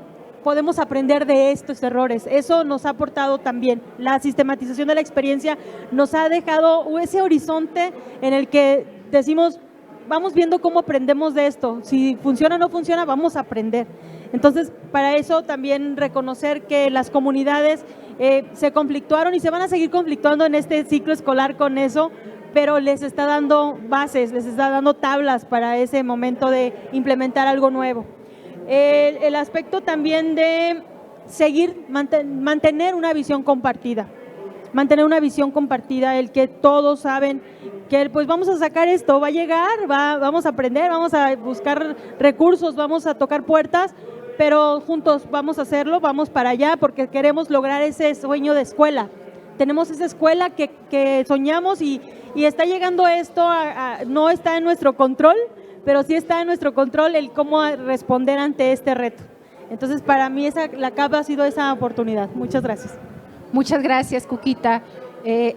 podemos aprender de estos errores. Eso nos ha aportado también. La sistematización de la experiencia nos ha dejado ese horizonte en el que decimos, vamos viendo cómo aprendemos de esto. Si funciona o no funciona, vamos a aprender. Entonces, para eso también reconocer que las comunidades se conflictuaron y se van a seguir conflictuando en este ciclo escolar con eso, pero les está dando bases, les está dando tablas para ese momento de implementar algo nuevo. El aspecto también de mantener una visión compartida. Mantener una visión compartida, el que todos saben que pues vamos a sacar esto, va a llegar, vamos a aprender, vamos a buscar recursos, vamos a tocar puertas, pero juntos vamos a hacerlo, vamos para allá porque queremos lograr ese sueño de escuela. Tenemos esa escuela que soñamos y está llegando esto, no está en nuestro control, pero sí está en nuestro control el cómo responder ante este reto. Entonces, para mí la CAP ha sido esa oportunidad. Muchas gracias. Muchas gracias, Cuquita.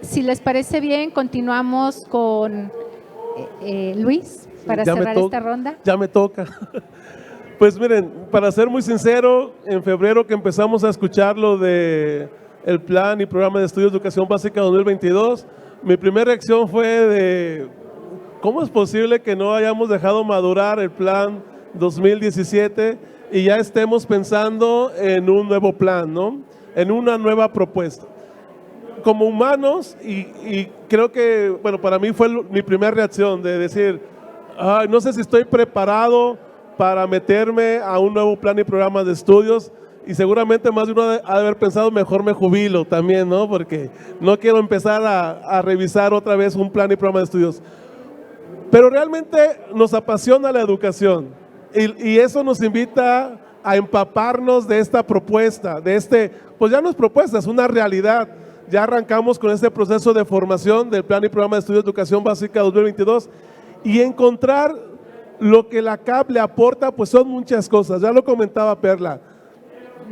Si les parece bien, continuamos con Luis para cerrar esta ronda. Ya me toca. Pues miren, para ser muy sincero, en febrero que empezamos a escuchar lo de el plan y programa de estudios de educación básica 2022, mi primera reacción fue de ¿cómo es posible que no hayamos dejado madurar el plan 2017 y ya estemos pensando en un nuevo plan, ¿no? En una nueva propuesta? Como humanos, y creo que, bueno, para mí fue mi primera reacción de decir, ay, no sé si estoy preparado para meterme a un nuevo plan y programa de estudios, y seguramente más de uno ha de haber pensado, mejor me jubilo también, ¿no? Porque no quiero empezar a revisar otra vez un plan y programa de estudios. Pero realmente nos apasiona la educación y eso nos invita a empaparnos de esta propuesta, pues ya no es propuesta, es una realidad. Ya arrancamos con este proceso de formación del plan y programa de estudios de educación básica 2022 y encontrar lo que la CAP le aporta, pues son muchas cosas. Ya lo comentaba Perla,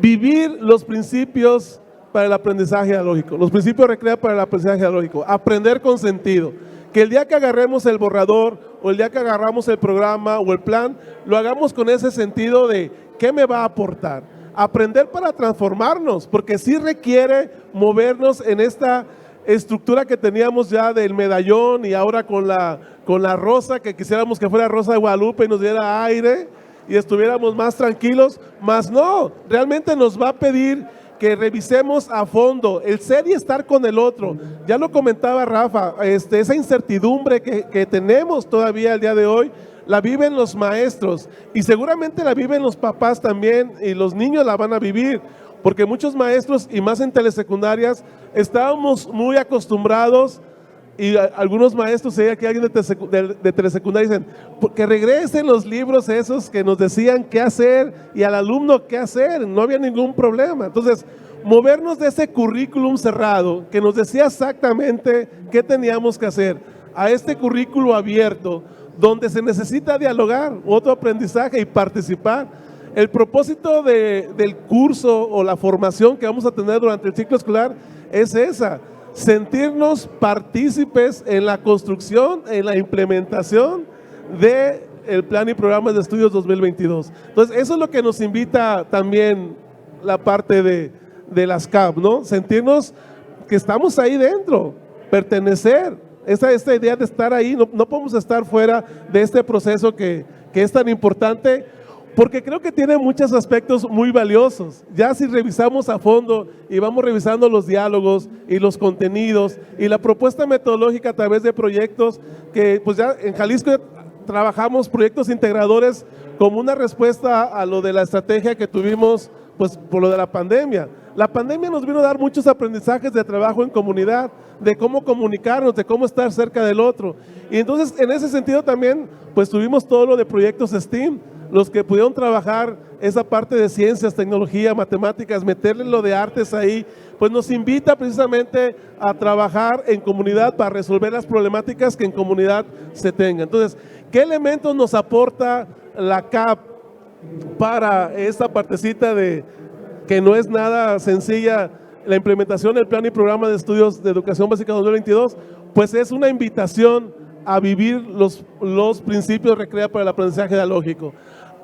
vivir los principios para el aprendizaje dialógico, los principios Recrea para el aprendizaje dialógico, aprender con sentido. Que el día que agarremos el borrador o el día que agarramos el programa o el plan, lo hagamos con ese sentido de ¿qué me va a aportar? Aprender para transformarnos, porque sí requiere movernos en esta estructura que teníamos ya del medallón y ahora con la rosa, que quisiéramos que fuera Rosa de Guadalupe y nos diera aire y estuviéramos más tranquilos, más no, realmente nos va a pedir que revisemos a fondo el ser y estar con el otro. Ya lo comentaba Rafa, esa incertidumbre que tenemos todavía el día de hoy, la viven los maestros y seguramente la viven los papás también, y los niños la van a vivir, porque muchos maestros, y más en telesecundarias, estábamos muy acostumbrados, y algunos maestros, si hay aquí alguien de telesecundaria, dicen que regresen los libros esos que nos decían qué hacer y al alumno qué hacer, no había ningún problema. Entonces, movernos de ese currículum cerrado que nos decía exactamente qué teníamos que hacer, a este currículo abierto, donde se necesita dialogar, otro aprendizaje y participar. El propósito del curso o la formación que vamos a tener durante el ciclo escolar es esa: sentirnos partícipes en la construcción, en la implementación del plan y programas de estudios 2022. Entonces, eso es lo que nos invita también la parte de las CAP, ¿no? Sentirnos que estamos ahí dentro, pertenecer, esta idea de estar ahí, no podemos estar fuera de este proceso que es tan importante, porque creo que tiene muchos aspectos muy valiosos. Ya si revisamos a fondo y vamos revisando los diálogos y los contenidos y la propuesta metodológica a través de proyectos, que pues ya en Jalisco trabajamos proyectos integradores como una respuesta a lo de la estrategia que tuvimos pues por lo de la pandemia. La pandemia nos vino a dar muchos aprendizajes de trabajo en comunidad, de cómo comunicarnos, de cómo estar cerca del otro. Y entonces en ese sentido también pues tuvimos todo lo de proyectos STEAM, los que pudieron trabajar esa parte de ciencias, tecnología, matemáticas, meterle lo de artes ahí, pues nos invita precisamente a trabajar en comunidad para resolver las problemáticas que en comunidad se tengan. Entonces, ¿qué elementos nos aporta la CAP para esta partecita de que no es nada sencilla, la implementación del plan y programa de estudios de educación básica 2022? Pues es una invitación a vivir los principios RECREA para el aprendizaje dialógico,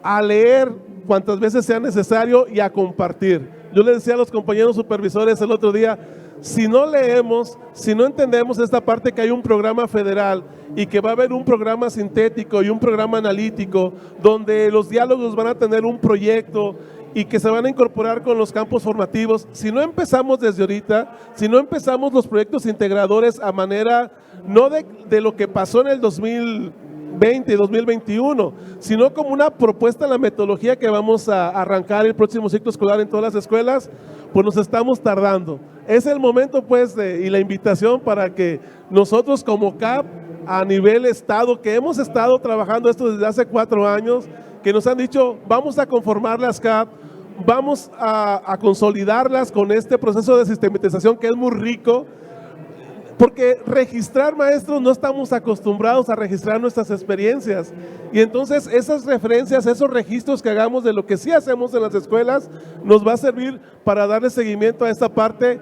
a leer cuantas veces sea necesario y a compartir. Yo le decía a los compañeros supervisores el otro día, si no leemos, si no entendemos esta parte que hay un programa federal y que va a haber un programa sintético y un programa analítico, donde los diálogos van a tener un proyecto y que se van a incorporar con los campos formativos, si no empezamos desde ahorita, si no empezamos los proyectos integradores a manera, no de lo que pasó en el 2020 y 2021, sino como una propuesta en la metodología que vamos a arrancar el próximo ciclo escolar en todas las escuelas, pues nos estamos tardando. Es el momento pues y la invitación para que nosotros como CAP a nivel estado, que hemos estado trabajando esto desde hace 4 años, que nos han dicho vamos a conformar las CAP, vamos a consolidarlas con este proceso de sistematización que es muy rico, porque registrar maestros no estamos acostumbrados a registrar nuestras experiencias, y entonces esas referencias, esos registros que hagamos de lo que sí hacemos en las escuelas nos va a servir para darle seguimiento a esta parte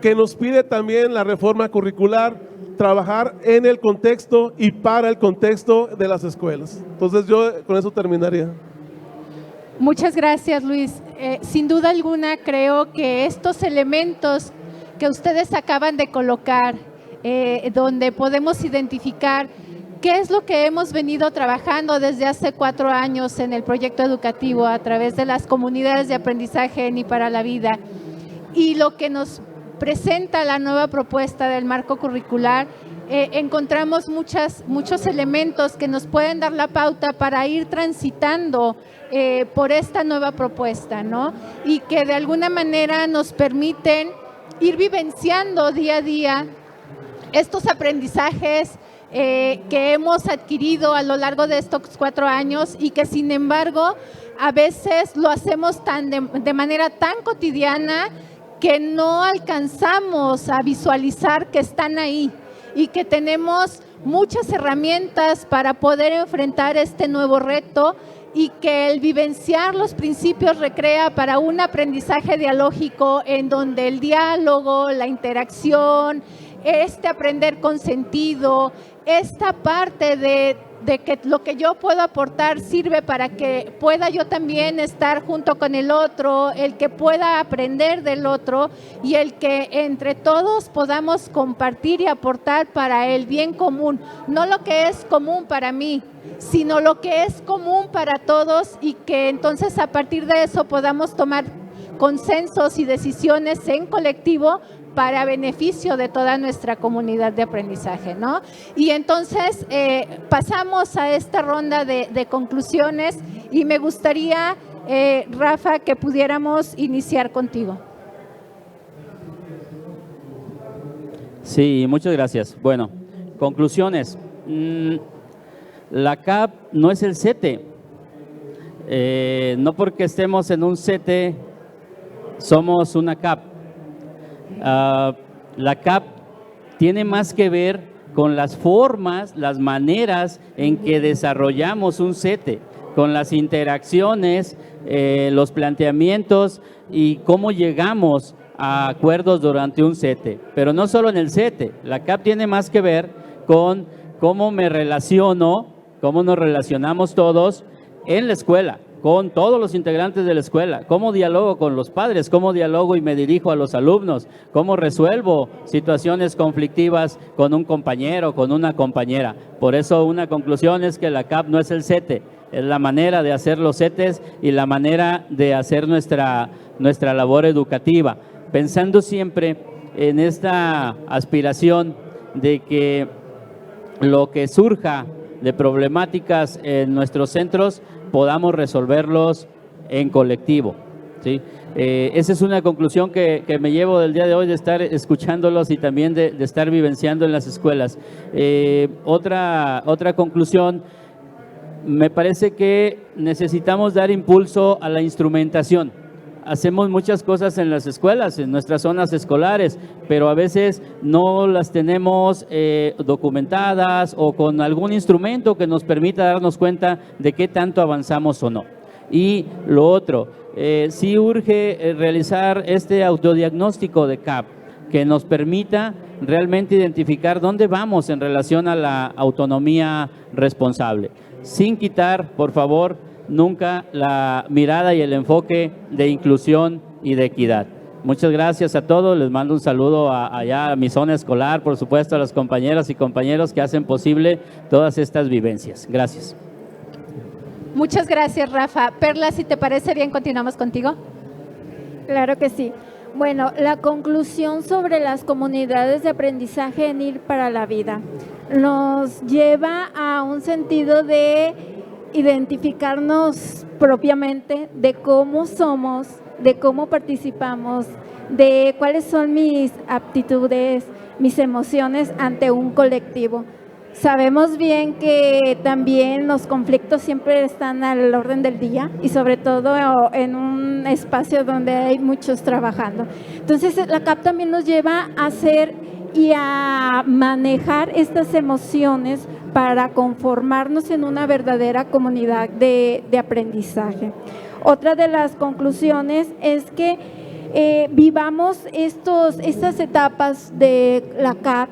que nos pide también la reforma curricular, trabajar en el contexto y para el contexto de las escuelas. Entonces yo con eso terminaría. Muchas gracias, Luis. Sin duda alguna creo que estos elementos que ustedes acaban de colocar, donde podemos identificar qué es lo que hemos venido trabajando desde hace 4 años en el proyecto educativo a través de las comunidades de aprendizaje en y para la vida, y lo que nos presenta la nueva propuesta del marco curricular, encontramos muchos elementos que nos pueden dar la pauta para ir transitando por esta nueva propuesta, ¿no? Y que de alguna manera nos permiten ir vivenciando día a día estos aprendizajes que hemos adquirido a lo largo de estos 4 años y que sin embargo a veces lo hacemos de manera tan cotidiana que no alcanzamos a visualizar que están ahí y que tenemos muchas herramientas para poder enfrentar este nuevo reto, y que el vivenciar los principios RECREA para un aprendizaje dialógico en donde el diálogo, la interacción, aprender con sentido, esta parte de que lo que yo puedo aportar sirve para que pueda yo también estar junto con el otro, el que pueda aprender del otro y el que entre todos podamos compartir y aportar para el bien común, no lo que es común para mí, sino lo que es común para todos, y que entonces a partir de eso podamos tomar consensos y decisiones en colectivo para beneficio de toda nuestra comunidad de aprendizaje, ¿no? Y entonces pasamos a esta ronda de conclusiones y me gustaría, Rafa, que pudiéramos iniciar contigo. Sí, muchas gracias. Bueno, conclusiones. La CAP no es el CETE. No porque estemos en un CETE somos una CAP. La CAP tiene más que ver con las formas, las maneras en que desarrollamos un CETE, con las interacciones, los planteamientos y cómo llegamos a acuerdos durante un CETE. Pero no solo en el CETE, la CAP tiene más que ver con cómo me relaciono, cómo nos relacionamos todos en la escuela, con todos los integrantes de la escuela, cómo dialogo con los padres, cómo dialogo y me dirijo a los alumnos, cómo resuelvo situaciones conflictivas con un compañero, con una compañera. Por eso una conclusión es que la CAP no es el CETE, es la manera de hacer los CETES y la manera de hacer nuestra labor educativa, pensando siempre en esta aspiración de que lo que surja de problemáticas en nuestros centros podamos resolverlos en colectivo, ¿sí? Esa es una conclusión que me llevo del día de hoy, de estar escuchándolos y también de estar vivenciando en las escuelas. Otra conclusión, me parece que necesitamos dar impulso a la instrumentación. Hacemos muchas cosas en las escuelas, en nuestras zonas escolares, pero a veces no las tenemos documentadas o con algún instrumento que nos permita darnos cuenta de qué tanto avanzamos o no. Y lo otro, sí urge realizar este autodiagnóstico de CAP que nos permita realmente identificar dónde vamos en relación a la autonomía responsable, sin quitar, por favor, nunca la mirada y el enfoque de inclusión y de equidad. Muchas gracias a todos, les mando un saludo allá a mi zona escolar, por supuesto a las compañeras y compañeros que hacen posible todas estas vivencias. Gracias. Muchas gracias, Rafa. Perla, si te parece bien, continuamos contigo. Claro que sí. Bueno, la conclusión sobre las comunidades de aprendizaje en Ir para la Vida nos lleva a un sentido de identificarnos propiamente de cómo somos, de cómo participamos, de cuáles son mis aptitudes, mis emociones ante un colectivo. Sabemos bien que también los conflictos siempre están al orden del día y sobre todo en un espacio donde hay muchos trabajando. Entonces la CAP también nos lleva a hacer y a manejar estas emociones para conformarnos en una verdadera comunidad de aprendizaje. Otra de las conclusiones es que vivamos estas etapas de la CAP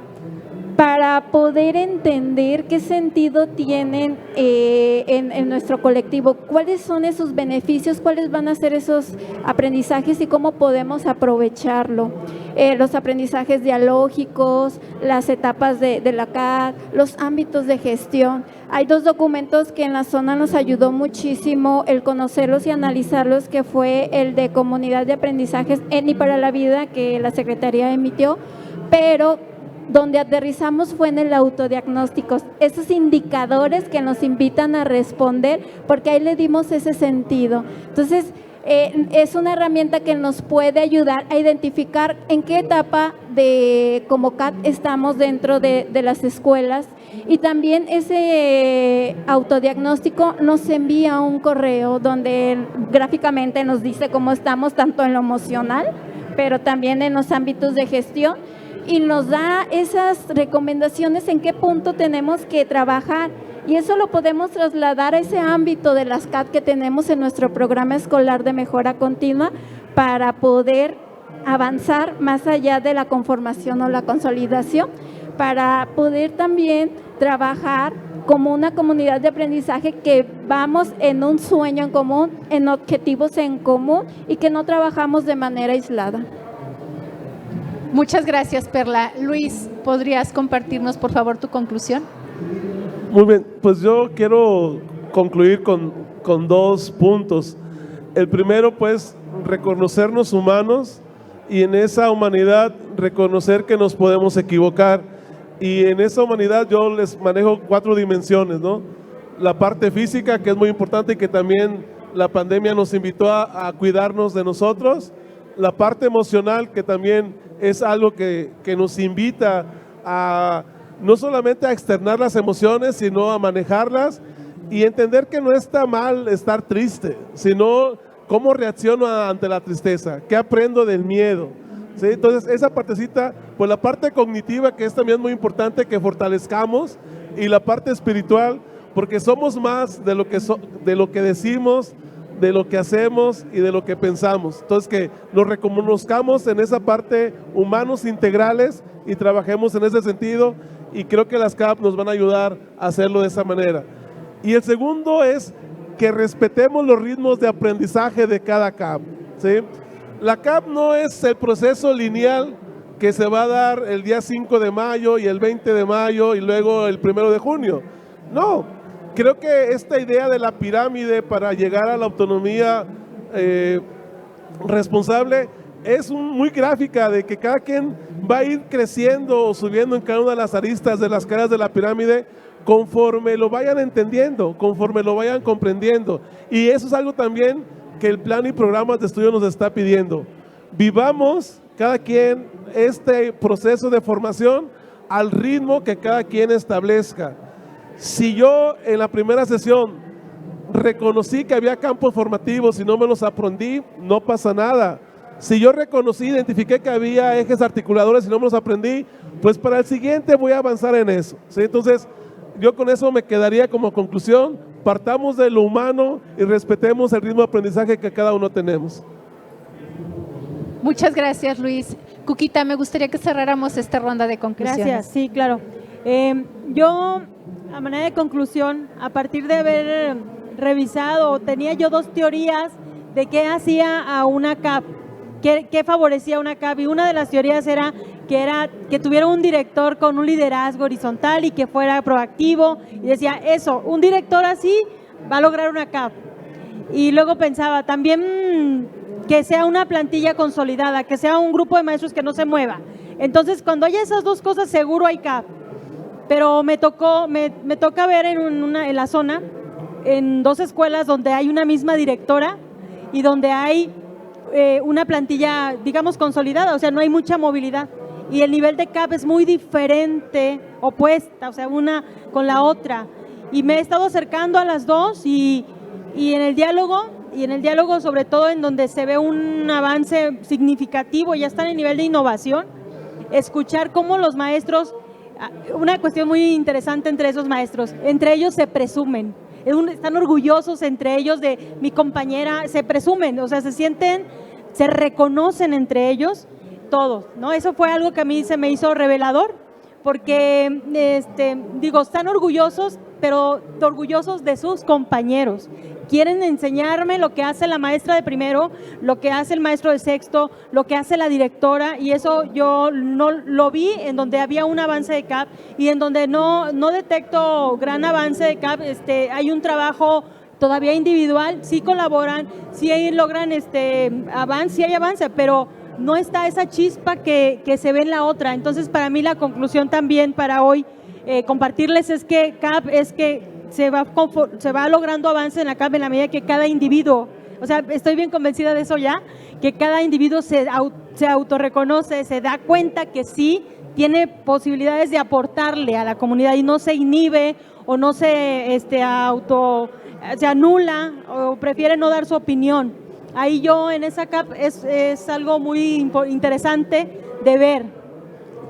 para poder entender qué sentido tienen en nuestro colectivo, cuáles son esos beneficios, cuáles van a ser esos aprendizajes y cómo podemos aprovecharlo. Los aprendizajes dialógicos, las etapas de la CAP, los ámbitos de gestión. Hay dos documentos que en la zona nos ayudó muchísimo el conocerlos y analizarlos, que fue el de Comunidad de Aprendizajes en y para la Vida, que la Secretaría emitió, pero donde aterrizamos fue en el autodiagnóstico, esos indicadores que nos invitan a responder, porque ahí le dimos ese sentido. Entonces, es una herramienta que nos puede ayudar a identificar en qué etapa como CAT estamos dentro de las escuelas, y también ese autodiagnóstico nos envía un correo donde gráficamente nos dice cómo estamos tanto en lo emocional, pero también en los ámbitos de gestión, y nos da esas recomendaciones en qué punto tenemos que trabajar, y eso lo podemos trasladar a ese ámbito de las CAT que tenemos en nuestro programa escolar de mejora continua para poder avanzar más allá de la conformación o la consolidación, para poder también trabajar como una comunidad de aprendizaje que vamos en un sueño en común, en objetivos en común y que no trabajamos de manera aislada. Muchas gracias, Perla. Luis, ¿podrías compartirnos, por favor, tu conclusión? Muy bien, pues yo quiero concluir con dos puntos. El primero, pues, reconocernos humanos y en esa humanidad reconocer que nos podemos equivocar. Y en esa humanidad yo les manejo 4 dimensiones, ¿no? La parte física, que es muy importante y que también la pandemia nos invitó a cuidarnos de nosotros. La parte emocional, que también es algo que nos invita a no solamente a externar las emociones, sino a manejarlas y entender que no está mal estar triste, sino cómo reacciono ante la tristeza, qué aprendo del miedo. ¿Sí? Entonces esa partecita, pues la parte cognitiva, que es también muy importante que fortalezcamos, y la parte espiritual, porque somos más de lo que decimos, de lo que hacemos y de lo que pensamos. Entonces que nos reconozcamos en esa parte, humanos integrales, y trabajemos en ese sentido, y creo que las CAP nos van a ayudar a hacerlo de esa manera. Y el segundo es que respetemos los ritmos de aprendizaje de cada CAP, ¿sí? La CAP no es el proceso lineal que se va a dar el día 5 de mayo y el 20 de mayo y luego el 1 de junio. No, creo que esta idea de la pirámide para llegar a la autonomía responsable es muy gráfica, de que cada quien va a ir creciendo o subiendo en cada una de las aristas de las caras de la pirámide conforme lo vayan entendiendo, conforme lo vayan comprendiendo. Y eso es algo también que el plan y programas de estudio nos está pidiendo. Vivamos cada quien este proceso de formación al ritmo que cada quien establezca. Si yo en la primera sesión reconocí que había campos formativos y no me los aprendí, no pasa nada. Si yo reconocí, identifiqué que había ejes articuladores y no me los aprendí, pues para el siguiente voy a avanzar en eso, ¿sí? Entonces, yo con eso me quedaría como conclusión: partamos de lo humano y respetemos el ritmo de aprendizaje que cada uno tenemos. Muchas gracias, Luis. Cuquita, me gustaría que cerráramos esta ronda de conclusiones. Gracias, sí, claro. Yo, a manera de conclusión, a partir de haber revisado, tenía yo 2 teorías de qué hacía a una CAP, qué favorecía a una CAP, y una de las teorías era que tuviera un director con un liderazgo horizontal y que fuera proactivo, y decía eso, un director así va a lograr una CAP. Y luego pensaba también que sea una plantilla consolidada, que sea un grupo de maestros que no se mueva. Entonces, cuando haya esas 2 cosas, seguro hay CAP. Pero me toca ver en la zona, en 2 escuelas donde hay una misma directora y donde hay una plantilla, digamos, consolidada, o sea, no hay mucha movilidad. Y el nivel de CAP es muy diferente, opuesta, o sea, una con la otra. Y me he estado acercando a las 2 y en el diálogo, sobre todo en donde se ve un avance significativo, ya están en nivel de innovación, escuchar cómo los maestros, una cuestión muy interesante entre esos maestros, entre ellos se presumen, están orgullosos entre ellos de mi compañera, se presumen, o sea, se reconocen entre ellos todos, ¿no? Eso fue algo que a mí se me hizo revelador, porque, están orgullosos, pero orgullosos de sus compañeros. Quieren enseñarme lo que hace la maestra de primero, lo que hace el maestro de sexto, lo que hace la directora, y eso yo no lo vi en donde había un avance de CAP y en donde no detecto gran avance de CAP. Hay un trabajo todavía individual, sí colaboran, sí logran avance, sí hay avance, pero no está esa chispa que se ve en la otra. Entonces, para mí la conclusión también para hoy compartirles es que CAP se va logrando avance en la CAP en la medida que cada individuo, o sea, estoy bien convencida de eso ya, que cada individuo se autorreconoce, se da cuenta que sí tiene posibilidades de aportarle a la comunidad y no se inhibe o no se anula o prefiere no dar su opinión. Ahí yo en esa CAP es algo muy interesante de ver.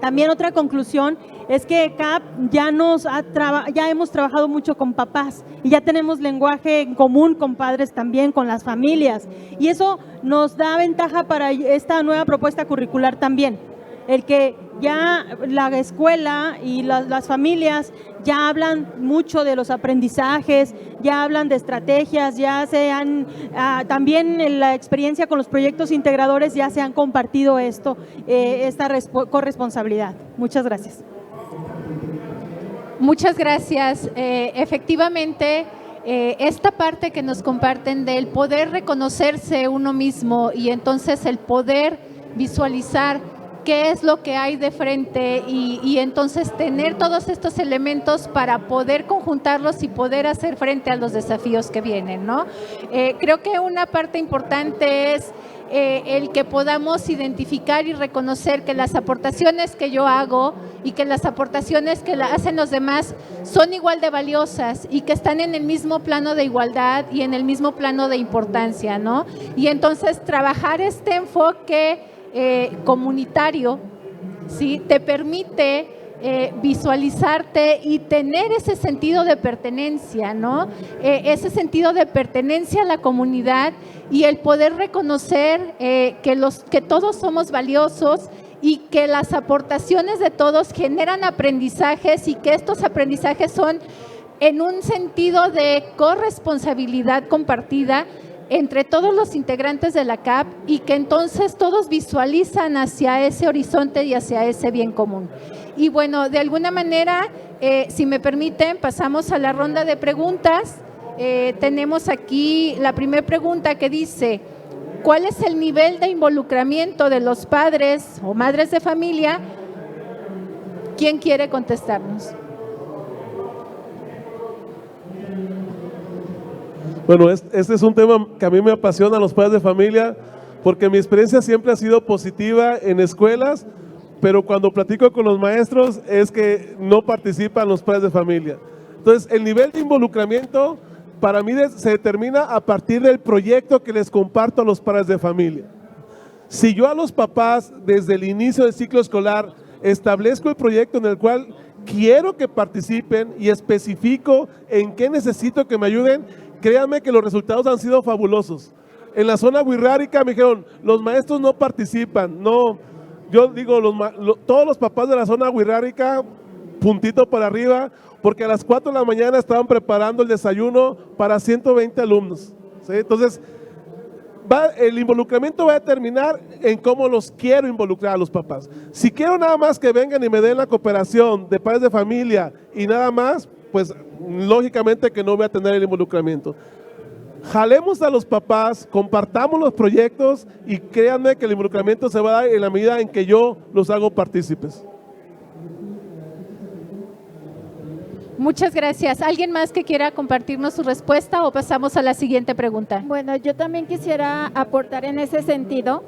También otra conclusión es que CAP ya hemos trabajado mucho con papás y ya tenemos lenguaje en común con padres también, con las familias, y eso nos da ventaja para esta nueva propuesta curricular también, el que ya la escuela y las familias ya hablan mucho de los aprendizajes, ya hablan de estrategias, también en la experiencia con los proyectos integradores ya se han compartido esta corresponsabilidad. Muchas gracias. Muchas gracias. Efectivamente, esta parte que nos comparten del poder reconocerse uno mismo y entonces el poder visualizar qué es lo que hay de frente y entonces tener todos estos elementos para poder conjuntarlos y poder hacer frente a los desafíos que vienen, ¿no? Creo que una parte importante es el que podamos identificar y reconocer que las aportaciones que yo hago y que las aportaciones que hacen los demás son igual de valiosas y que están en el mismo plano de igualdad y en el mismo plano de importancia, ¿no? Y entonces trabajar este enfoque comunitario, ¿sí? Te permite visualizarte y tener ese sentido de pertenencia, ¿no? Ese sentido de pertenencia a la comunidad y el poder reconocer que todos somos valiosos y que las aportaciones de todos generan aprendizajes y que estos aprendizajes son en un sentido de corresponsabilidad compartida entre todos los integrantes de la CAP y que entonces todos visualizan hacia ese horizonte y hacia ese bien común. Y bueno, de alguna manera, si me permiten, pasamos a la ronda de preguntas. Tenemos aquí la primera pregunta que dice, ¿cuál es el nivel de involucramiento de los padres o madres de familia? ¿Quién quiere contestarnos? Bueno, este es un tema que a mí me apasiona, los padres de familia, porque mi experiencia siempre ha sido positiva en escuelas, pero cuando platico con los maestros es que no participan los padres de familia. Entonces, el nivel de involucramiento para mí se determina a partir del proyecto que les comparto a los padres de familia. Si yo a los papás, desde el inicio del ciclo escolar, establezco el proyecto en el cual quiero que participen y especifico en qué necesito que me ayuden, créanme que los resultados han sido fabulosos. En la zona wixárika me dijeron, los maestros no participan, no. Yo digo, todos los papás de la zona wixárika, puntito para arriba, porque a las 4 de la mañana estaban preparando el desayuno para 120 alumnos. ¿Sí? Entonces, el involucramiento va a determinar en cómo los quiero involucrar a los papás. Si quiero nada más que vengan y me den la cooperación de padres de familia y nada más, pues lógicamente que no voy a tener el involucramiento. Jalemos a los papás, compartamos los proyectos y créanme que el involucramiento se va a dar en la medida en que yo los hago partícipes. Muchas gracias. ¿Alguien más que quiera compartirnos su respuesta o pasamos a la siguiente pregunta? Bueno, yo también quisiera aportar en ese sentido.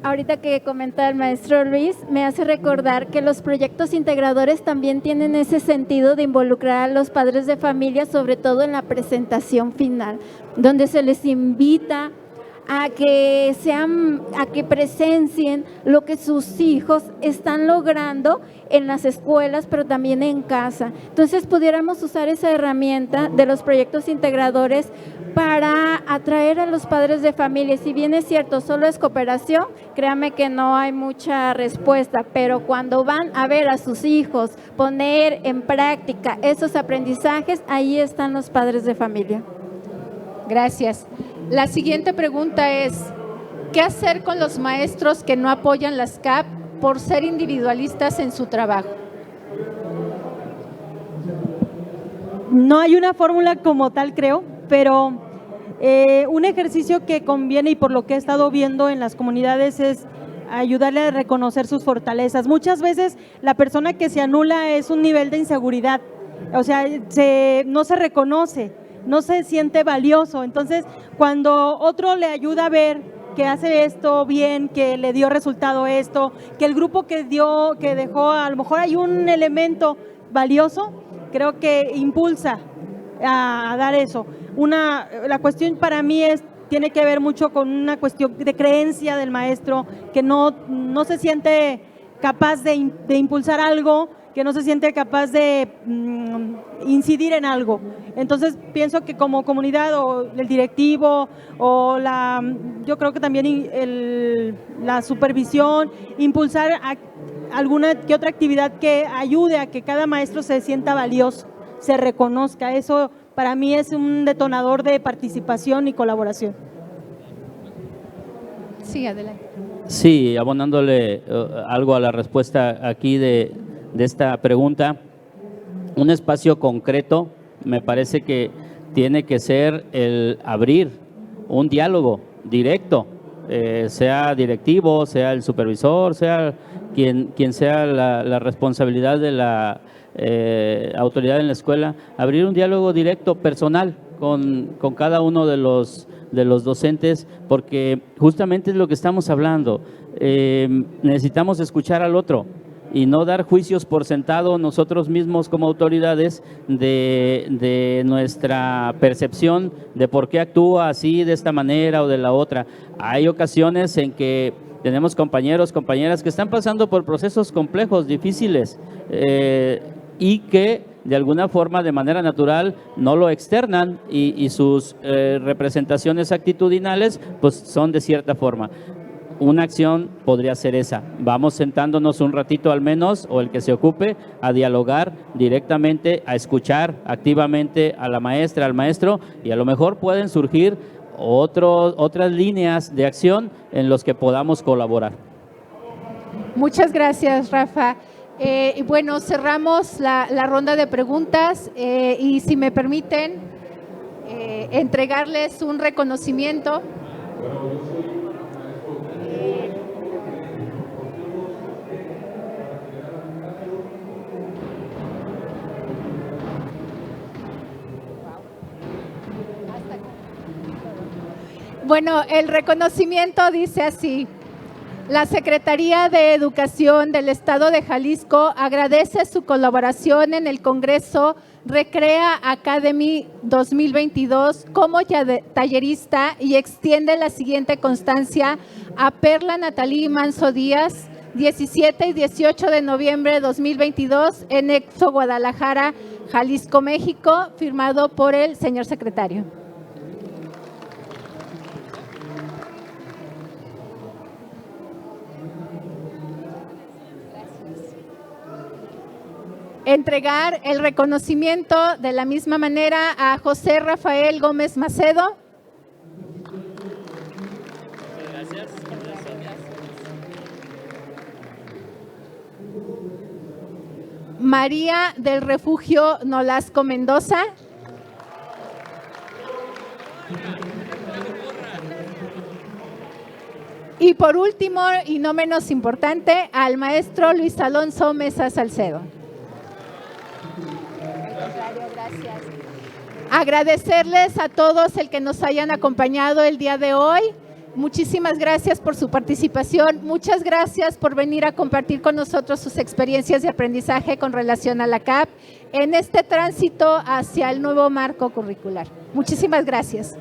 Ahorita que comenta el maestro Luis, me hace recordar que los proyectos integradores también tienen ese sentido de involucrar a los padres de familia, sobre todo en la presentación final, donde se les invita a que presencien lo que sus hijos están logrando en las escuelas, pero también en casa. Entonces, pudiéramos usar esa herramienta de los proyectos integradores para atraer a los padres de familia. Si bien es cierto, solo es cooperación, créanme que no hay mucha respuesta, pero cuando van a ver a sus hijos poner en práctica esos aprendizajes, ahí están los padres de familia. Gracias. La siguiente pregunta es, ¿qué hacer con los maestros que no apoyan las CAP por ser individualistas en su trabajo? No hay una fórmula como tal, creo, pero un ejercicio que conviene y por lo que he estado viendo en las comunidades es ayudarle a reconocer sus fortalezas. Muchas veces la persona que se anula es un nivel de inseguridad, o sea, no se reconoce, no se siente valioso. Entonces, cuando otro le ayuda a ver que hace esto bien, que le dio resultado esto, que el grupo que dejó, a lo mejor hay un elemento valioso, creo que impulsa a dar eso. La cuestión para mí tiene que ver mucho con una cuestión de creencia del maestro, que no se siente capaz de impulsar algo, que no se siente capaz de incidir en algo. Entonces pienso que como comunidad o el directivo o yo creo que también la supervisión, impulsar alguna que otra actividad que ayude a que cada maestro se sienta valioso, se reconozca. Eso para mí es un detonador de participación y colaboración. Sí, adelante. Sí, abonándole algo a la respuesta aquí de esta pregunta, un espacio concreto Me parece que tiene que ser el abrir un diálogo directo, sea directivo, sea el supervisor, sea quien sea la responsabilidad de la autoridad en la escuela, abrir un diálogo directo, personal, con cada uno de los docentes, porque justamente es lo que estamos hablando. Necesitamos escuchar al otro y no dar juicios por sentado nosotros mismos como autoridades de nuestra percepción de por qué actúa así, de esta manera o de la otra. Hay ocasiones en que tenemos compañeros, compañeras que están pasando por procesos complejos, difíciles, y que de alguna forma, de manera natural, no lo externan y sus representaciones actitudinales pues son de cierta forma. Una acción podría ser esa, vamos sentándonos un ratito al menos, o el que se ocupe, a dialogar directamente, a escuchar activamente a la maestra, al maestro, y a lo mejor pueden surgir otras líneas de acción en los que podamos colaborar. Muchas gracias, Rafa. Y bueno, cerramos la ronda de preguntas y si me permiten entregarles un reconocimiento. Bueno, el reconocimiento dice así: la Secretaría de Educación del Estado de Jalisco agradece su colaboración en el Congreso Recrea Academy 2022 como tallerista y extiende la siguiente constancia a Perla Natalí Manso Díaz, 17 y 18 de noviembre de 2022 en Expo Guadalajara, Jalisco, México, firmado por el señor secretario. Entregar el reconocimiento de la misma manera a José Rafael Gómez Macedo. Gracias. María del Refugio Nolasco Mendoza. Y por último, y no menos importante, al maestro Luis Alonso Mesa Salcedo. Gracias. Agradecerles a todos el que nos hayan acompañado el día de hoy. Muchísimas gracias por su participación. Muchas gracias por venir a compartir con nosotros sus experiencias de aprendizaje con relación a la CAP en este tránsito hacia el nuevo marco curricular. Muchísimas gracias.